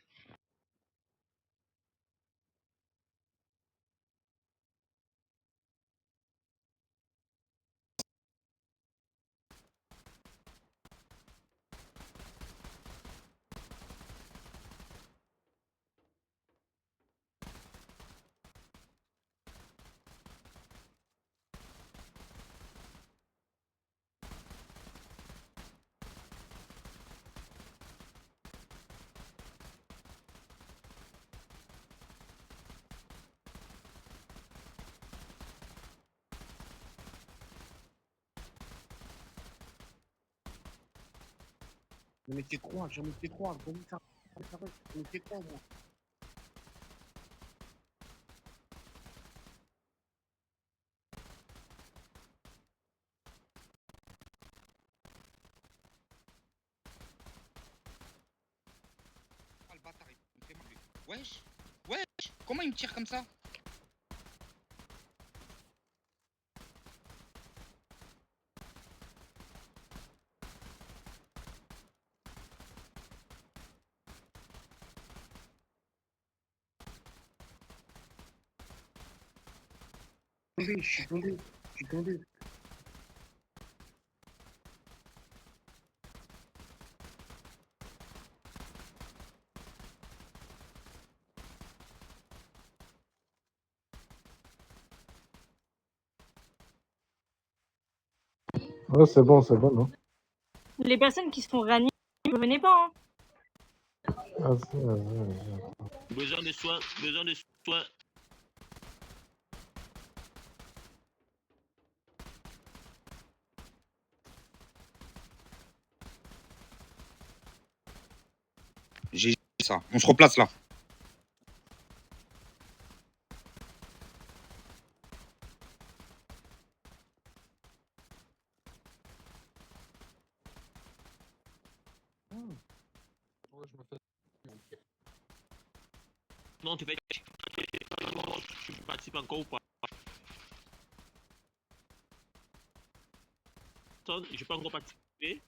Je me fais croire, comment ça je me fais croire, moi. Wesh, wesh, comment il me tire comme ça? Je suis tombé. Ouais, c'est bon, non? Les personnes qui se font ranimer, vous venez pas. Hein. Vas-y. Besoin de soins, besoin de soins. J'ai ça. On se replace là. Non, tu participes encore ou pas? Je peux encore participer.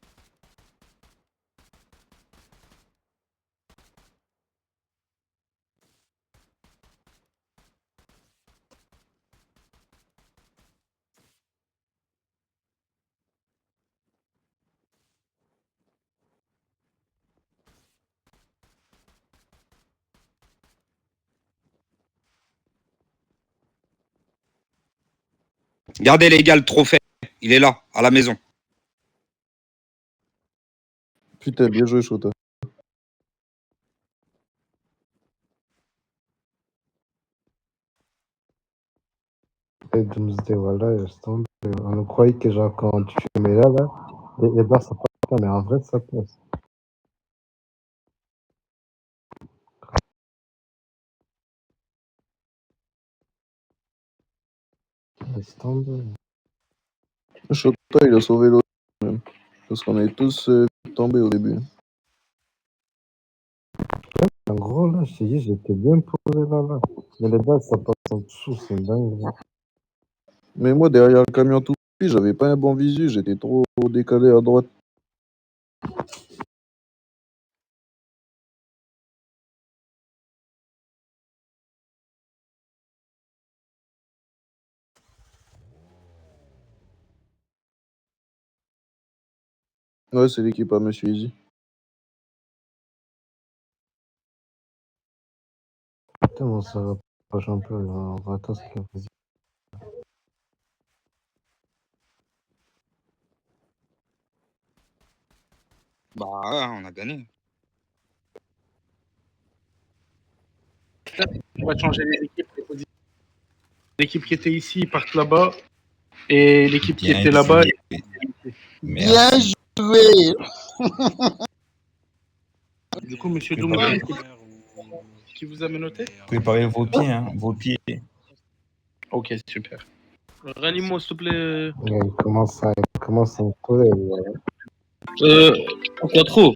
Regardez les gars, le trophée. Il est là, à la maison. Putain, bien joué, Shota. Et Doomsday, voilà, laisse tomber. On croyait que genre quand tu fumais là, et là ça passe pas, mais en vrai ça passe. Laisse tomber. Shota, il a sauvé l'autre, même. Parce qu'on est tous tombés au début. En gros là, je te dis, j'étais bien posé là. Mais les balles ça passe en dessous, c'est dingue. Mais moi, derrière le camion tout petit, j'avais pas un bon visu, j'étais trop décalé à droite. Ouais, c'est l'équipe à Monsieur Easy. Exactement, ça rapproche un peu. On va attendre ce qu'il y a. Bah ouais, on a gagné. On va changer les équipes. Les positions. L'équipe qui était ici, ils partent là-bas. Et l'équipe qui Bien était là-bas. joué. Bien Merci. joué. Du coup, monsieur Doum, Préparez, qui vous a menotté? préparez vos pieds, hein, vos pieds. Ok, super. Ranime-moi, s'il te plaît. Il commence à me couler, là. Pourquoi trop?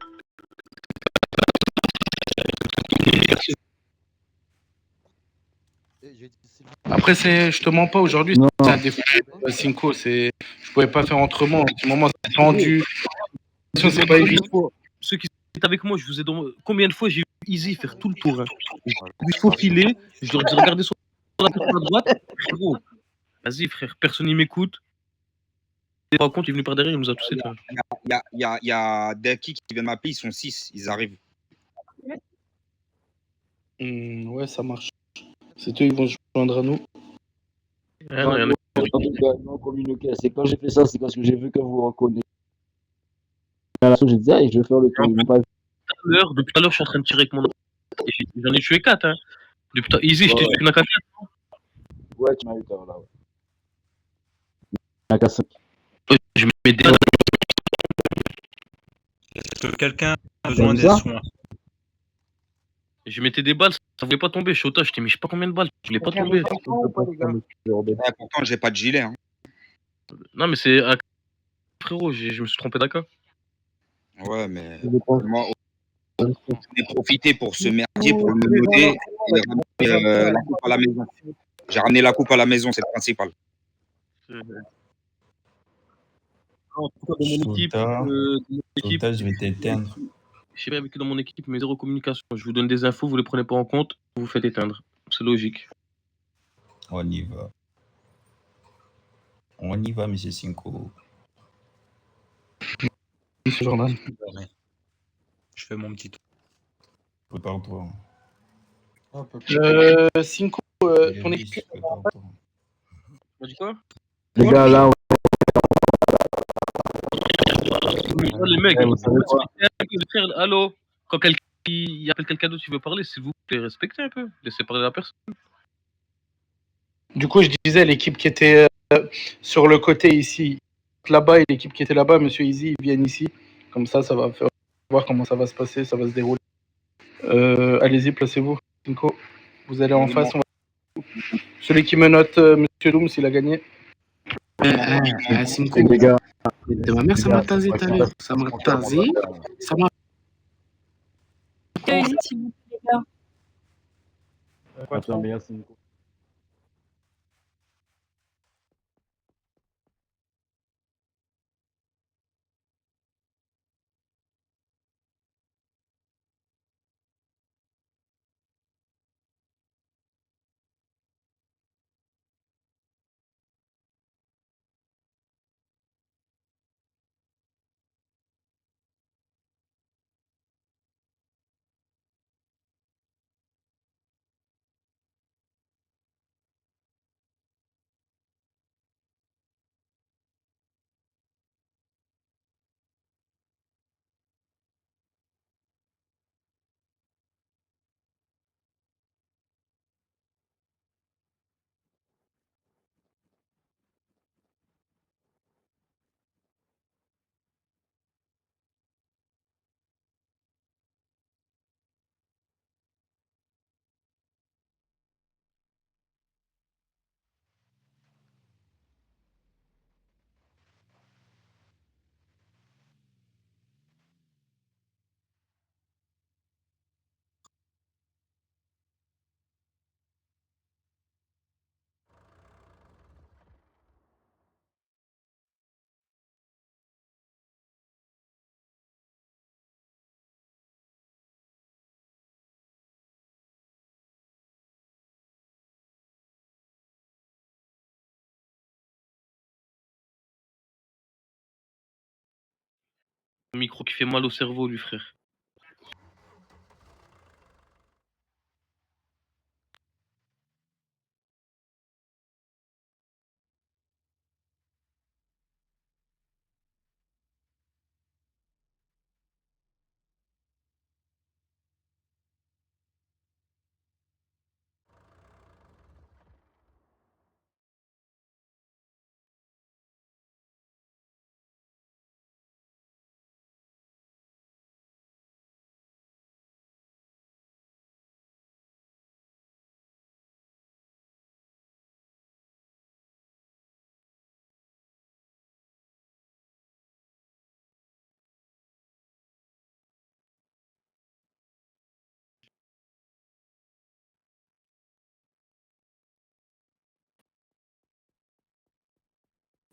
Après, je te mens pas, aujourd'hui, c'est un défaut. Cinco, je pouvais pas faire autrement. À ce moment, c'est tendu. C'est pas évident. Ceux qui sont avec moi, je vous ai demandé combien de fois j'ai vu Easy faire tout le tour. Hein. Je lui faufiler, je leur dis regardez sur la droite. Frérot, vas-y frère, personne n'y m'écoute. Par contre, il est venu par derrière, il nous a tous éteints. Il y a des qui viennent m'appeler, ils sont 6, ils arrivent. Ouais, ça marche. C'est eux, ils vont se joindre à nous. Non communiqué. C'est quand j'ai fait ça, c'est parce que j'ai vu que vous reconnaissez. J'ai dit, ah, je vais faire le tour. Ils m'ont pas vu. Depuis tout à l'heure, je suis en train de tirer avec mon. J'en ai tué 4. Hein. Easy, je t'ai tué qu'une à 4. Ouais, tu m'as eu tard là. Ouais. À 5. Je mets des. Est-ce que quelqu'un a besoin des soins? Je mettais des balles, ça voulait pas tomber. Je suis au tas, je t'ai mis je sais pas combien de balles. Je voulais pas tomber. Pourtant, j'ai pas de gilet. Hein. Non, mais c'est. Frérot, je me suis trompé d'accord. Ouais, mais moi, j'en ai profité pour ce merdier, pour me noter et ramener la coupe à la maison. J'ai ramené la coupe à la maison, c'est le principal. En tout cas, dans mon équipe, Je vais t'éteindre. je sais pas avec qui dans mon équipe, mais zéro communication. Je vous donne des infos, vous les prenez pas en compte, vous vous faites éteindre. C'est logique. On y va. On y va, monsieur Cinco. Monsieur Jordan. Je fais mon petit tour. Prépare-toi. Cinco, ton équipe. Tu m'as dit quoi? Les gars, là, Les mecs, vous savez quoi? allô? Quand quelqu'un appelle quelqu'un d'autre qui veut parler, s'il vous plaît, respectez un peu. Laissez parler la personne. Du coup, je disais, l'équipe qui était sur le côté ici, là-bas, et l'équipe qui était là-bas, monsieur Easy, ils viennent ici. Comme ça va faire voir comment ça va se passer, ça va se dérouler. Allez-y, placez-vous. Cinco, vous allez en face. Celui qui me note, monsieur Doom, s'il a gagné. Cinco. Les gars. De ma mère, ça m'a tasé tout à l'heure. Ça m'a tasé. Ça m'a. Allez-y, s'il vous plaît, les gars. Attends, bien, Cinco. Un micro qui fait mal au cerveau, lui, frère.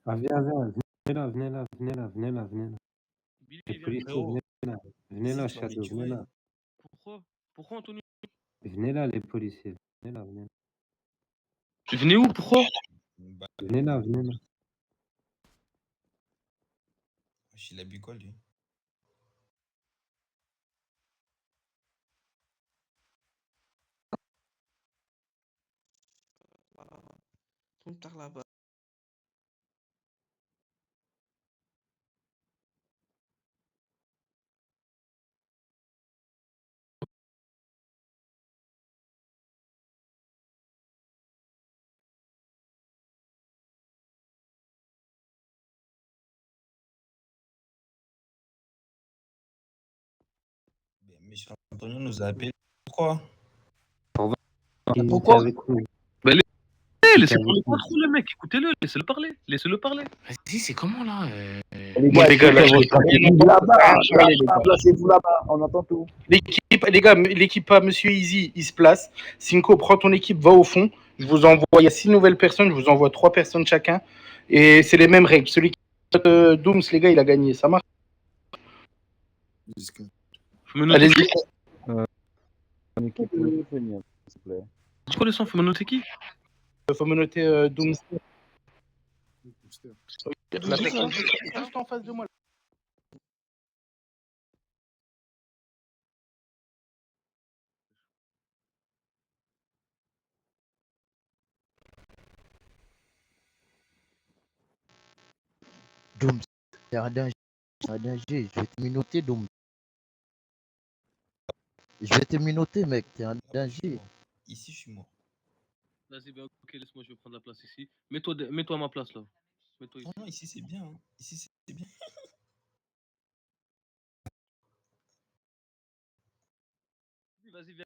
Ah, viens, venez là, venez là, venez là, venez là, venez là. Billy, Les viens. policiers, venez là. Venez là, Shadow, venez là. Pourquoi, Anthony? Venez là, les policiers. Venez là, venez là. Venez où? Pourquoi? Venez là, venez là. Il a bu quoi, lui? Tourne par là-bas. Monsieur Antonio nous a appelé. Pourquoi? Pourquoi? Bah, laissez avec parler nous. pas trop le mec, écoutez-le, laissez-le parler, laissez-le parler. Vas-y, c'est comment là Les gars, là, Là-bas, placez-vous là-bas, on entend tout. l'équipe, les gars, l'équipe à Monsieur Easy, il se place. Cinco, prends ton équipe, va au fond. Je vous envoie, il y a 6 nouvelles personnes, je vous envoie 3 personnes chacun. Et c'est les mêmes règles. Celui qui Dooms, les gars, il a gagné. Ça marche? Allez-y. Une équipe peut venir, s'il vous plaît. C'est quoi le son? Faut me noter qui? Faut me noter Dooms. La personne juste en face de moi. Dooms, t'es en danger. T'es en danger. Je vais te minoter, Dooms. Je vais te minoter, mec. T'es en danger. Ici, je suis mort. Vas-y, bah, ok, laisse-moi, je vais prendre la place ici. Mets-toi à ma place là. Mets-toi ici. Non, ici, c'est bien. Hein. Ici, c'est bien. Vas-y, viens.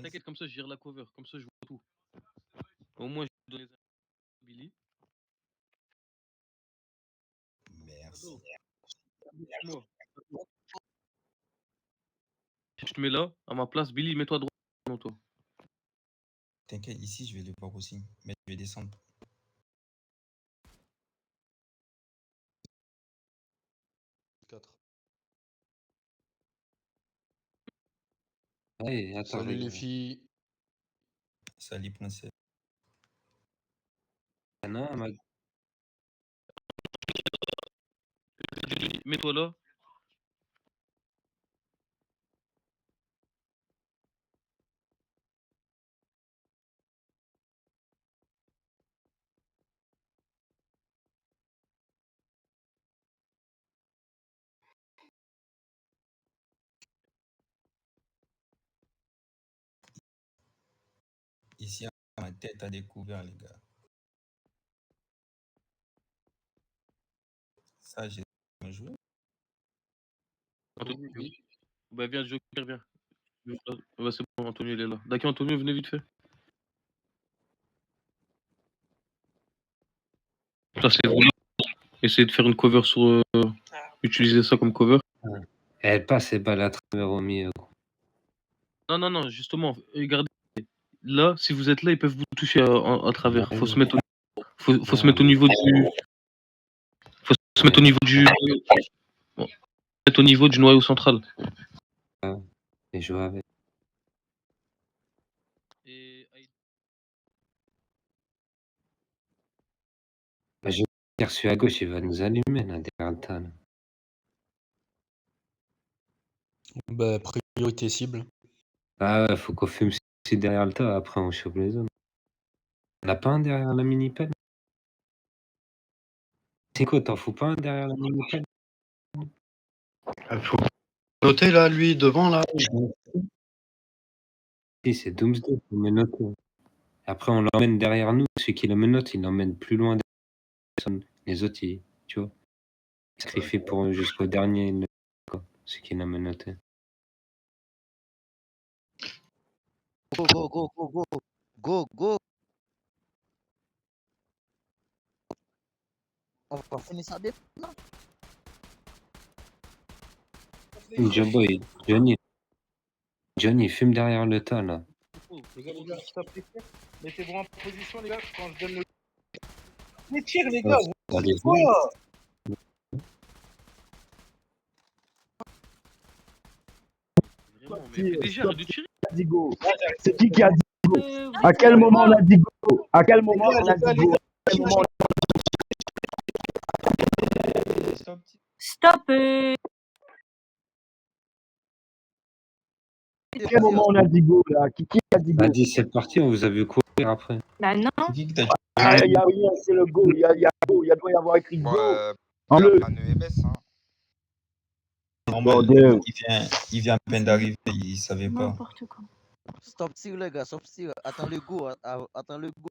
T'inquiète, comme ça, je gère la cover. Comme ça, je vois tout. Au moins, je vais donner les infos à Billy. Merci. Moi. Je te mets là, à ma place. Billy, mets-toi à droite. Non, toi. T'inquiète, ici, je vais le voir aussi. Mais je vais descendre. Hey, attends, Salut les les gars. filles. Salut, princesse. Il y en a un, ma- Mets-toi là. Ici, ma tête a découvert, les gars. Ça, j'ai bien joué. Anthony, oui. Bah, viens, Joker, viens. Bah, c'est bon, Anthony, il est là. D'accord, Anthony, venez vite fait. Placez-vous là. Essayez de faire une cover sur. Utilisez ça comme cover. Elle passe et balle à travers au milieu. Non, justement, regardez. Là, si vous êtes là, ils peuvent vous toucher à travers. Faut se mettre faut se mettre au niveau du. Faut se mettre au niveau du. Bon. Mettre au niveau du noyau central. Et jouer avec. Bah, je vais celui à gauche, il va nous allumer là, derrière le tas. Là. Bah, priorité cible. Ah ouais, faut qu'on fume ici derrière le tas, après on chope les zones. On a pas un derrière la mini-pelle? C'est quoi, t'en fous pas un derrière la mini-pelle? Faut noter là, lui, devant là. Si, c'est Doomsday, faut me noter. Après, on l'emmène derrière nous. Celui qui le menote, il l'emmène plus loin des personnes. Les autres, tu vois, ils sacrifient pour jusqu'au dernier, quoi, celui qui l'a menotté. Go, go, go, go, go. Go, go. On va finir ça maintenant. Johnny, fume derrière le tas, là. Les gars, stop. Mettez-vous en position, les gars, quand je donne le. Les tirs, les gars, vous Allez, faites quoi? Vraiment, mais PDG, arrête de tirer. Digo. C'est qui a dit go? À quel moment on a dit go? À quel moment on a dit go? À quel moment Stop. À quel moment on a dit go là? Qui a dit go? A dit c'est parti, on vous a vu courir après. Bah non. Il n'y a rien, c'est le go. Il y a go. Il doit y avoir écrit go. En le. Un EMS, hein. Normal, il vient à peine d'arriver, il savait pas. N'importe quoi. Stop tir, les gars, stop tir. Attends le go. Attends le go.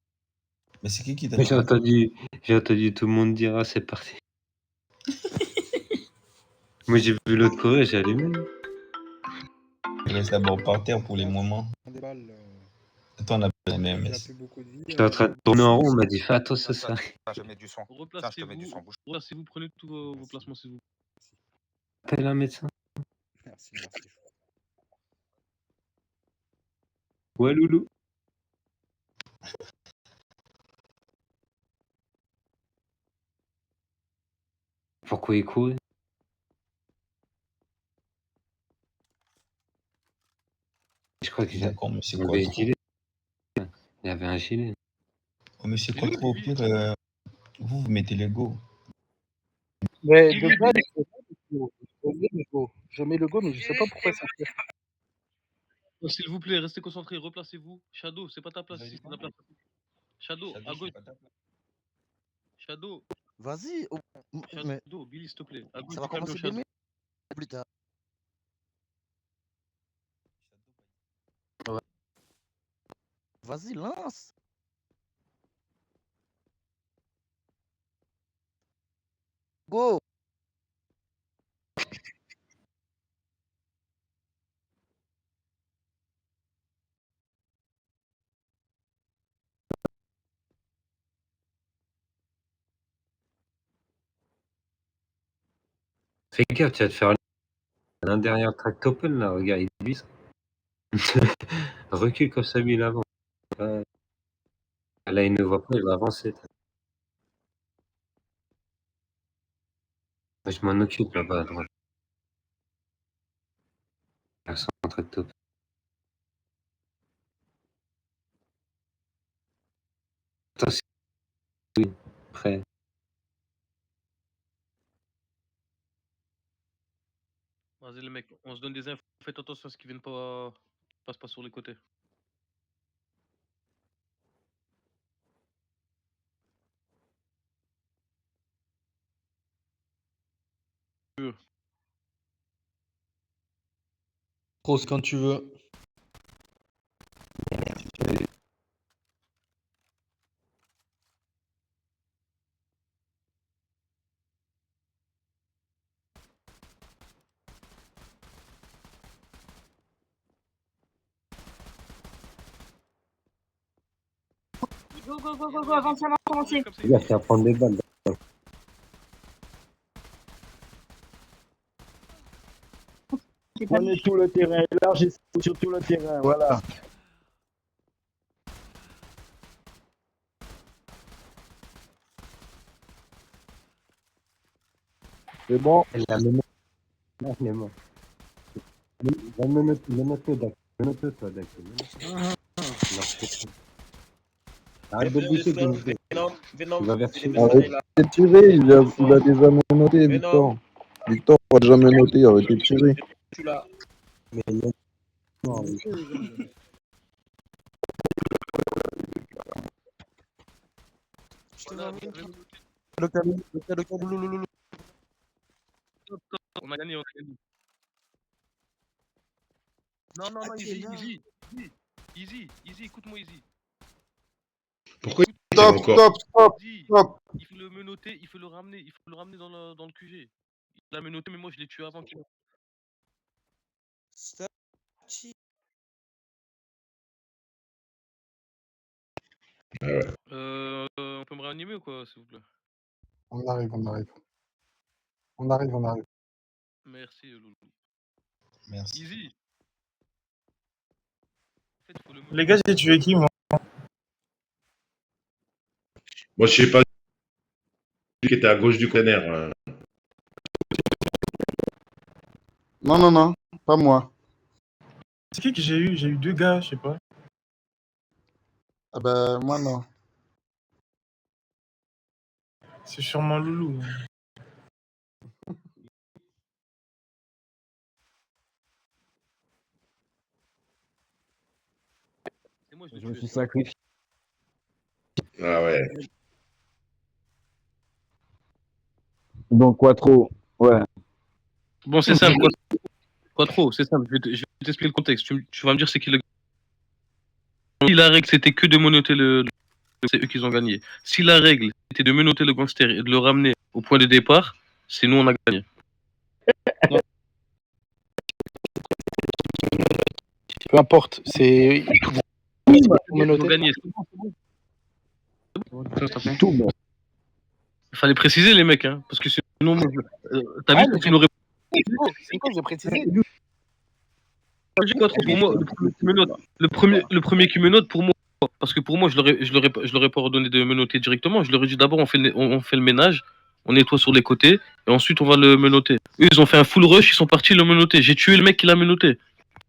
Mais c'est qui t'a J'ai entendu tout le monde dire ah c'est parti. Moi j'ai vu l'autre courir, j'ai allumé. Il reste d'abord par terre pour les moments. Attends, on a pas un EMS. J'étais en train de tourner en rond, on m'a dit fais attention ça. Je mets du son. Tiens, je te mets du son. Bouge. Replacez-vous, prenez tous vos placements s'il vous plaît. Appelle un médecin. Merci. Ouais loulou. Pourquoi il courait? Je crois qu'il D'accord, monsieur avait un Quattro. gilet. Il avait un gilet. Oh, monsieur Quattro, au pire, vous mettez les go. Mais de base, je mets le go, mais je sais pas pourquoi ça fait. Oh, s'il vous plaît, restez concentrés, replacez-vous. Shadow, c'est pas ta place ici, c'est la place. Shadow, à gauche. Shadow. Vas-y. Shadow, Billy, s'il te plaît. À gauche Ça va du camion, commencer Shadow. demain plus tard. Vas-y, lance. Go. Fais gaffe, tu vas te faire l'un derrière Tractopel là, regarde, il vise. Recule comme ça, lui, il avance. Là, il ne voit pas, il va avancer. Je m'en occupe là-bas à droite. Là, sans Tractopel. Attends, c'est... Oui, prêt. Vas-y les mecs, on se donne des infos. Faites attention à ce qu'ils viennent pas... Passe pas sur les côtés. Rose, quand tu veux. Go, avancez. Les gars, c'est à prendre des balles. Prenez tout le terrain. Élargissez sur tout le terrain. Voilà. C'est bon. La menotte. La menotte, Dac. Menotte, toi, Dac. Arrête de bouger, Doomsday. Il va vers chez lui. Arrêtez de tirer, il a déjà menotté, Victor. Victor va déjà menotter, arrêtez de tirer. Mais non. On a gagné. Non, Easy, écoute-moi, Easy. Pourquoi il tire encore? Stop. Il faut le menotter, il faut le ramener dans le QG. Il l'a menotté, mais moi je l'ai tué avant qu'il... Stop. On peut me réanimer ou quoi, s'il vous plaît? On arrive. Merci, Loulou. Merci. Easy. En fait, faut le Les gars, j'ai tué qui, moi? Moi, je sais pas. qui était à gauche du container. Non, non, non, pas moi. C'est qui que j'ai eu? J'ai eu 2 gars, je sais pas. Ah ben, moi, non. C'est sûrement Loulou. Je me suis sacrifié. Ah ouais. Donc, Quattro, ouais. Bon, c'est simple. Quattro, c'est simple. Je vais t'expliquer le contexte. Tu vas me dire c'est qui le. Si la règle c'était que de menotter c'est eux qui ont gagné. Si la règle était de menotter le gangster et de le ramener au point de départ, c'est nous on a gagné. Peu importe, c'est. Ils ont gagné. Tout bon. Il fallait préciser les mecs, hein, parce que sinon, t'as vu que tu n'aurais Cinco, j'ai précisé. pour moi, le premier qui menote, pour moi, parce que pour moi, je l'aurais pas ordonné de menotter directement. Je leur ai dit d'abord, on fait le ménage, on nettoie sur les côtés, et ensuite on va le menotter. Eux, ils ont fait un full rush, ils sont partis le menotter. J'ai tué le mec qui l'a menotté.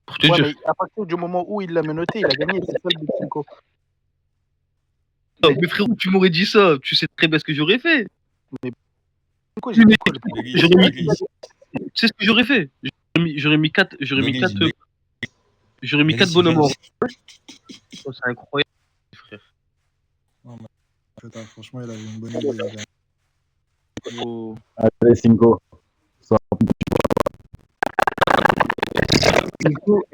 Pour te Ouais, dire. mais à partir du moment où il l'a menotté, il a gagné. C'est ça le but, Cinco. Oh, mais frérot, tu m'aurais dit ça, tu sais très bien ce que j'aurais fait. Mais Cinco, j'ai dit quoi le Tu sais ce que j'aurais fait? J'aurais mis 4 bonhommes. Oh, c'est incroyable, frère. Non, mais putain, franchement, il avait une bonne idée, les gars. Oh. Allez, Cinco. Cinco,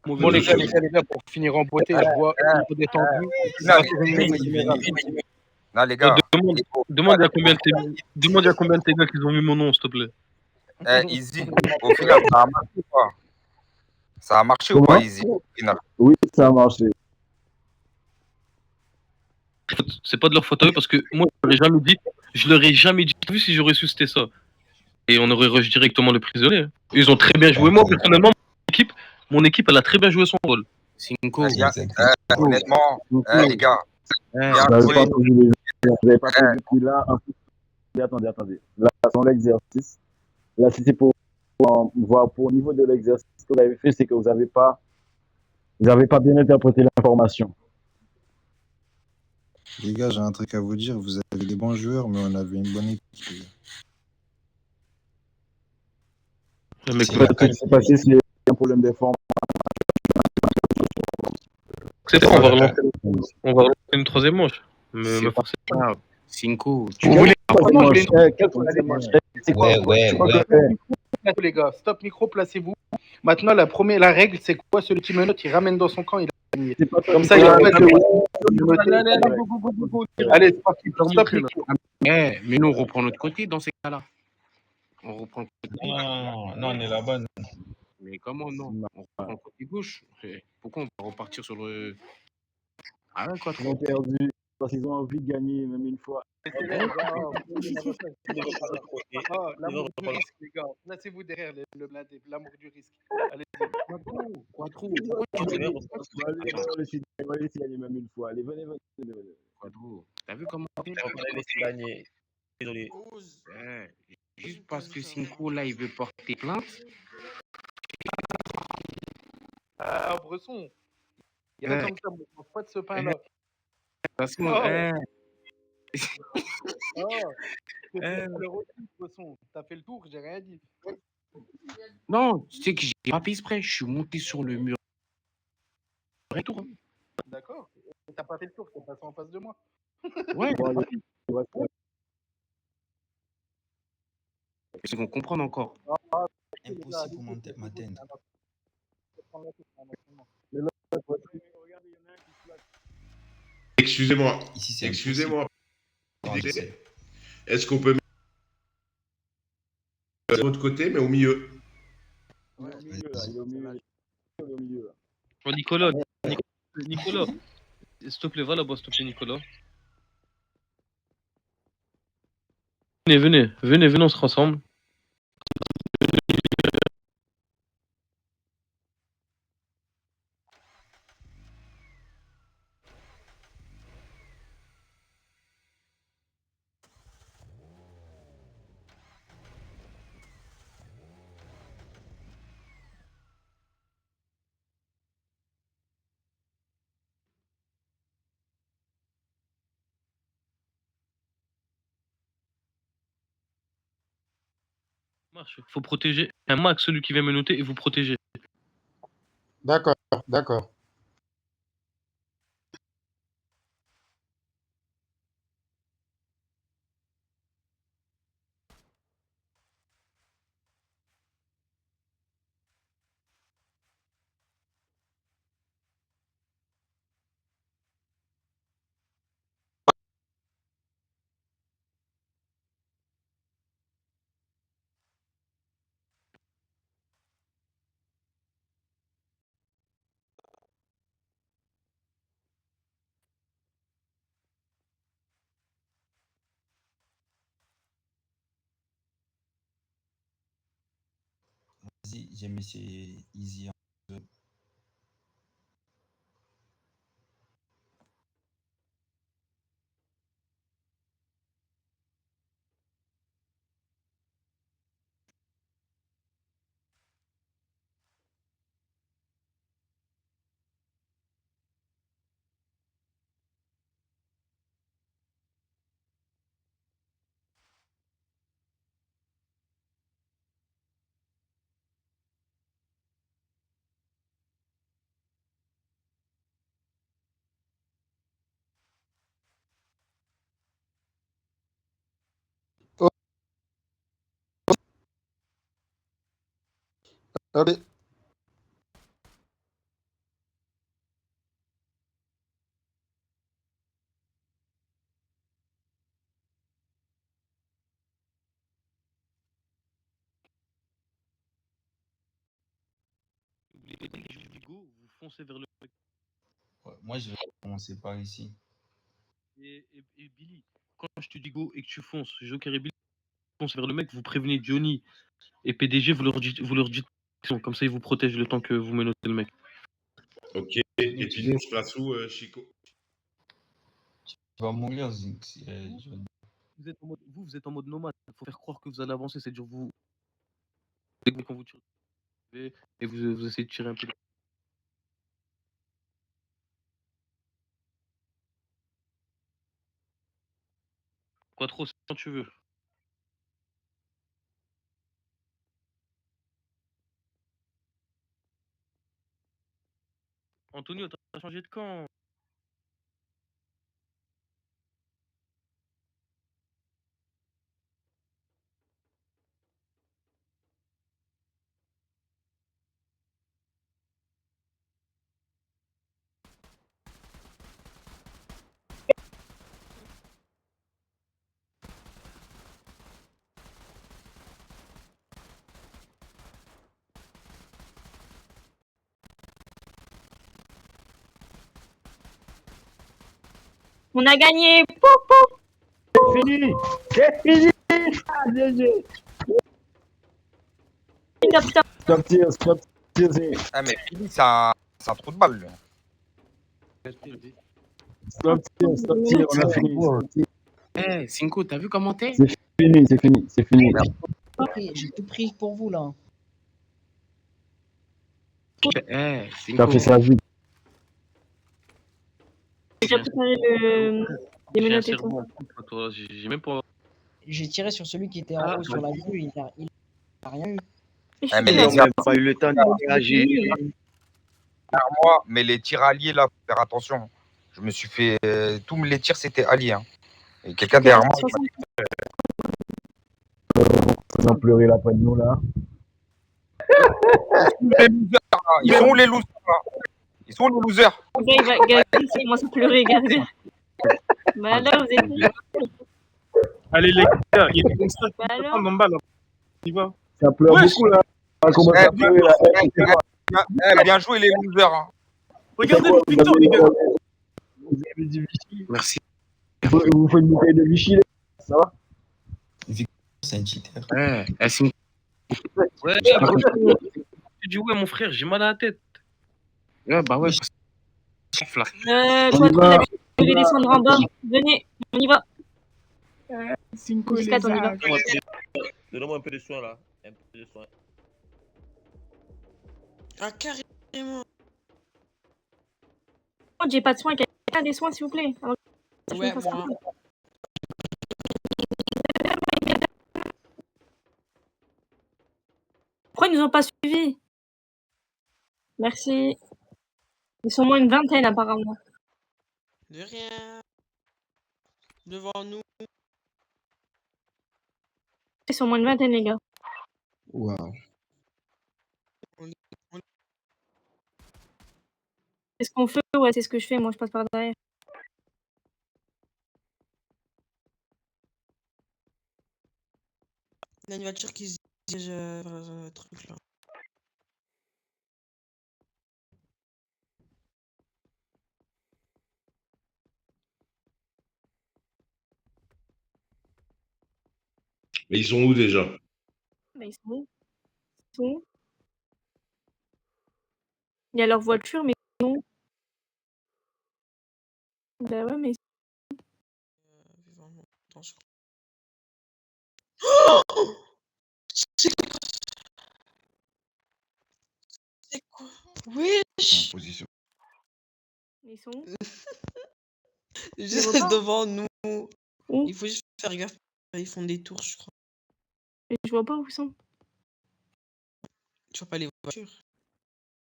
Bon, les gars, pour finir en beauté, je vois un peu détendu. Non, les gars. Demande à combien de tes gars qu'ils ont mis mon nom, s'il te plaît. Easy, au final, ça a marché ou pas? Ça a marché ou pas, Easy, au final? Oui, ça a marché. C'est pas de leur faute à eux parce que moi, je leur ai jamais dit, vu si j'aurais su c'était ça. Et on aurait rush directement le prisonnier. Ils ont très bien joué. Moi, personnellement, mon équipe, elle a très bien joué son rôle. Cinco. Honnêtement, les gars. Vous n'avez pas posé les vous n'avez pas posé depuis là. Attendez. Là, dans l'exercice, là, si c'est pour voir pour au niveau de l'exercice que vous avez fait, c'est que vous n'avez pas bien interprété l'information. Les gars, j'ai un truc à vous dire. Vous avez des bons joueurs, mais on avait une bonne équipe. Mais Ce qui s'est passé, c'est un problème de forme. C'est ça, on va relancer une troisième manche. Me forcer. Cinco, Vous voulez C'est quoi? Les gars, stop micro, placez-vous. Maintenant, la règle, c'est quoi? Celui qui menotte, il ramène dans son camp, il a gagné. Comme ça, il y a pas de. Allez, c'est parti. Stop micro. Mais nous, on reprend notre côté dans ces cas-là. On reprend le côté. Non, on est là-bas. Mais comment non? On reprend le côté gauche. Pourquoi on va repartir sur le. Ah ouais, quoi, Ils ont perdu parce qu'ils ont envie de gagner, même une fois. L'amour du risque, les gars. Placez-vous derrière le blindé. L'amour du risque. Allez, Quattro. On va laisser gagner même une fois. Allez, venez. Quattro. T'as vu comment on a laissé gagner. Désolé. Juste parce que Cinco, là, il veut porter plainte. Ah, Bresson. Il y a comme ça, on ne mange pas de ce pain-là. Parce Bresson, t'as fait le tour, j'ai rien dit. Non, tu sais que j'ai pas fait exprès. Je suis monté sur le mur. Retour. D'accord. T'as pas fait le tour, t'es passé en face de moi. Ouais. Est-ce qu'on comprend encore? Impossible pour m'atteindre. Excusez-moi. Ici, c'est Excusez-moi. impossible. Est-ce qu'on peut mettre de l'autre côté, mais au milieu? Ouais, il est au milieu. Oh, Nicolas, s'il te plaît, va là-bas, s'il te plaît, Nicolas. Venez, on se rassemble. marche. Faut protéger un max celui qui vient me noter et vous protéger. D'accord, d'accord. Vas-y, j'ai mis c'est easy. Allez. Dès que je dis go, vous foncez vers le mec. Ouais, moi, je vais commencer par ici. Et Billy, quand je te dis go et que tu fonces, Joker et Billy foncent vers le mec, vous prévenez Johnny et PDG, vous leur dites comme ça ils vous protègent le temps que vous menotez le mec. Ok. Et puis nous, on se place où, Chico? Tu vas mourir, Zinx. Johnny. Vous êtes en mode nomade. Il faut faire croire que vous allez avancer. C'est-à-dire vous, quand vous tirez et vous essayez de tirer un peu. Quoi trop, c'est quand tu veux. Antonio, t'as changé de camp. On a gagné. Pouf, pouf. C'est fini. C'est fini. Ah, GG. Stop tears, stop tears. Ah, mais Billy, c'est un trou de balle, lui. Stop tears, on a fini. Eh, Cinco, t'as vu comment t'es? C'est fini, c'est fini, c'est fini. J'ai tout pris pour vous là. Eh, T'as Cinco. fait ça vite. J'ai déjà préparé les J'ai un menottes et tout. serment contre toi. J'ai même pas. J'ai tiré sur celui qui était en haut sur la grue, il a rien eu. Ah, mais les gars, pas eu le temps de réagir. Moi, mais les tirs alliés, là, faut faire attention. Je me suis fait. Tous les tirs, c'était alliés. Hein. Et quelqu'un derrière moi. Ils ont pleuré là près de nous là. Ils sont où les losers là? Ils sont où les losers? Gars, il commence à pleurer, gars. Bah là, vous êtes. Allez, les gars, il y a des Bah alors. en bas là. On y va. Ça pleure beaucoup là. On commence à pleurer là. Bien joué les losers. Hein. Regardez le Victor, les gars. Vous avez du Vichy. Merci. Vous faites une bouteille de Vichy, là. Ça va? Victor, c'est un cheater. Eh, Cinco. Ouais, tu dis ouais, mon frère, j'ai mal à la tête. Ouais, bah ouais. Quoi trop d'habitude, je vais descendre en bas. Venez, on y va. Cinco, Jusqu'à on y va. Donne-moi un peu de soin là. Un peu de soin. Ah, carrément. J'ai pas de soins, quelqu'un a des soins s'il vous plaît. Avant que je Ouais, me fasse moi. couper. nous ont pas suivis. Merci. Ils sont au moins une vingtaine apparemment. De rien. Devant nous. Ils sont au moins une vingtaine, les gars. Waouh. C'est ce qu'on fait, ouais, c'est ce que je fais. Moi, je passe par derrière. Il y a une voiture qui se dirige vers le truc là. Mais ils sont où déjà? Bah, ils sont où? Ils sont où? Il y a leur voiture, mais ils sont où? Bah ouais, mais Attention. Oh c'est quoi? Wesh! Position. ils sont où? Juste vois pas? devant nous. Où? Il faut juste faire gaffe. Ils font des tours, je crois. Et je vois pas où ils sont. Tu vois pas les voitures?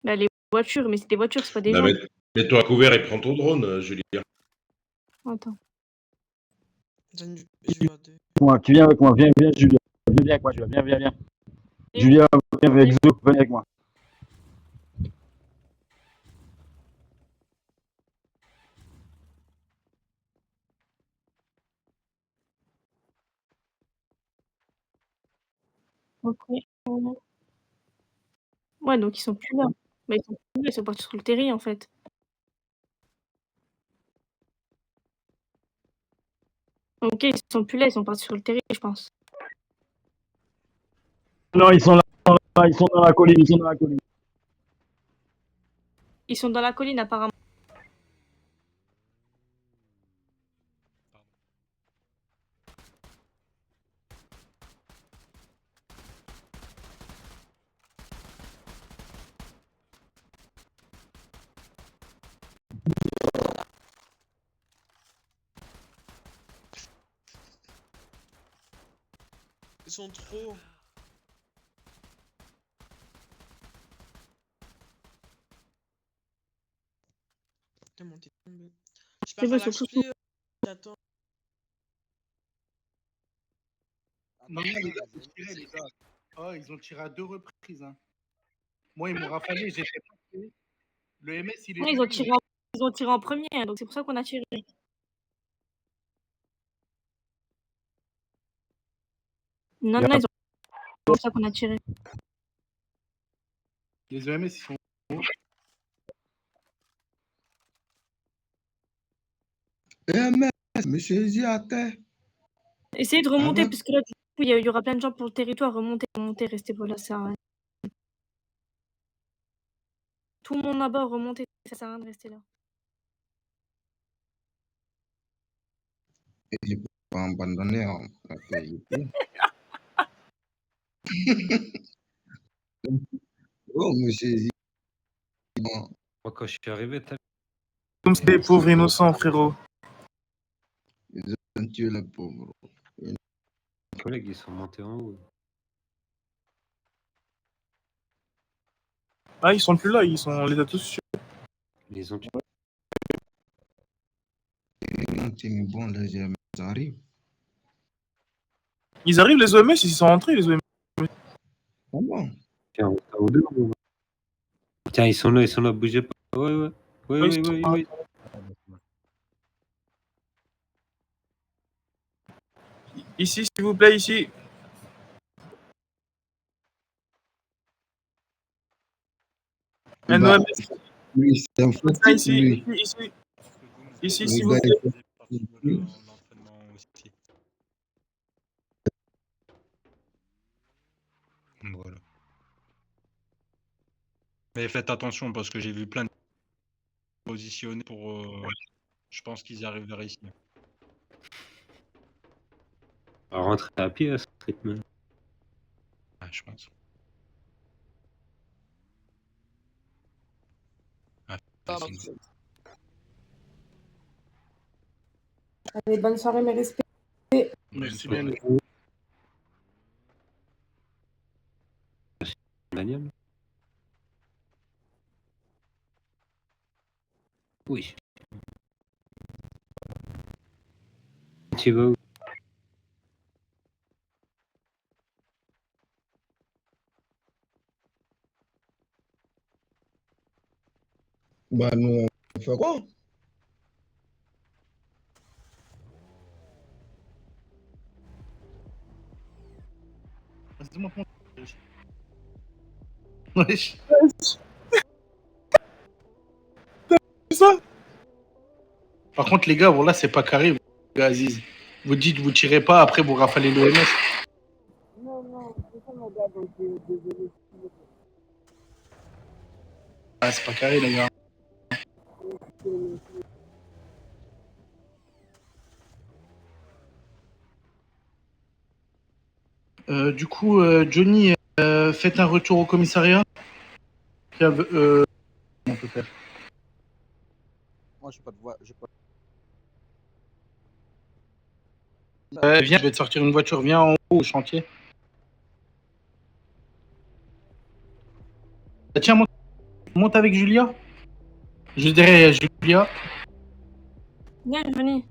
Bah les voitures, mais c'est des voitures, c'est pas des Bah, gens. mets-toi à couvert et prends ton drone, Julien. Attends. Moi, tu viens avec moi, viens, Julia. Viens avec moi, Julia, viens. Julia, viens avec Zo, viens avec moi. Ok. Ouais, donc ils sont plus là. Bah, ils sont plus là, ils sont partis sur le terrain en fait. Ok, ils sont plus là, ils sont partis sur le terrain, je pense. Non, ils sont là, ils sont dans la colline, Ils sont dans la colline apparemment. Ils sont trop. Tellement t'es tombé. Je C'est pars bon, à ils sont tous l'HP. J'attends. Non, les gars, ils ont tiré, les gars. Oh, ils ont tiré à 2 reprises. Hein. Moi, ils m'ont rafalé, j'étais passé. Le MS, il est Ouais, venu. ils ont tiré en premier, hein, donc c'est pour ça qu'on a tiré. Non, non, ils ont. C'est pour ça qu'on a tiré. Les EMS, ils sont où? EMS, monsieur Ziaté. Essayez de remonter, Avant. parce que là, du coup, il y aura plein de gens pour le territoire. Remontez, restez pas là, ça sert à rien. Tout le monde là-bas, remontez, ça sert à rien de rester là. Je ne peux pas abandonner la pays. Oh, monsieur Ziaté. Bon. Moi, quand je suis arrivé, t'as Comme c'est des pauvres innocents, frérot. Ils ont tué les pauvres. mes collègues, ils sont montés en haut. Ah, ils sont plus là, on les a tous tués. Ils ont tué. Mais bon, les EMS arrivent. Ils arrivent, les OMS, ils sont rentrés, les OMS. Ah bon? Tiens, on est où? Tiens, ils sont là, bougez pas. Ouais. Oui. Ici, s'il vous plaît, ici. Un Bah, OMS. lui, c'est un fou, Ici, lui. Ici, Le s'il vous gars, plaît. Voilà. Mais faites attention parce que j'ai vu plein de positionnés pour. Je pense qu'ils arrivent vers ici. On va rentrer à pied à ce rythme. Ouais, je pense. Allez, bonne soirée, mes respects. Merci bien. bagnole. Oui. Tu vas où? Bah, nous, on fait quoi? Vas-y, montre-moi. Wesh. Ça? Par contre, les gars, voilà, c'est pas carré, les gars, Aziz. Vous dites, vous tirez pas, après vous rafalez l'OMS. Non, non, c'est ça, mon gars, donc désolé. Ah, c'est pas carré, les gars. Du coup, Johnny, faites un retour au commissariat. On peut faire. Moi, j'ai pas de voix. J'ai pas... Viens, je vais te sortir une voiture. Viens en haut au chantier. Tiens, monte avec Julia. Juste derrière Julia. Viens, venez.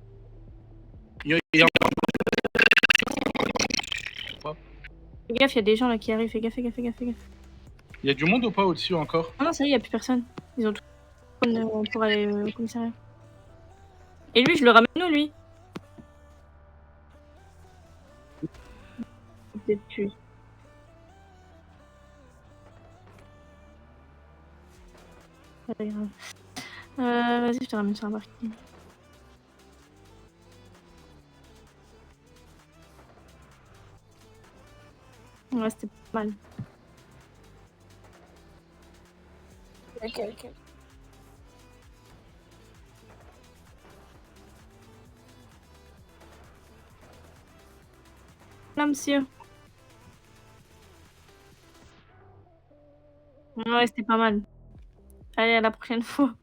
Fais gaffe, il y a des gens là qui arrivent. Fais gaffe, fais gaffe, fais gaffe, fais gaffe. Il y a du monde ou pas au-dessus encore? Ah non, ça y est, il n'y a plus personne. Ils ont tout pour aller au commissariat. Et lui, je le ramène où, lui? Peut-être tué. Pas grave. Vas-y, je te ramène sur un parking. Ouais, c'était pas mal. Ok, ok. Là, monsieur. Ouais, c'était pas mal. Allez, à la prochaine fois.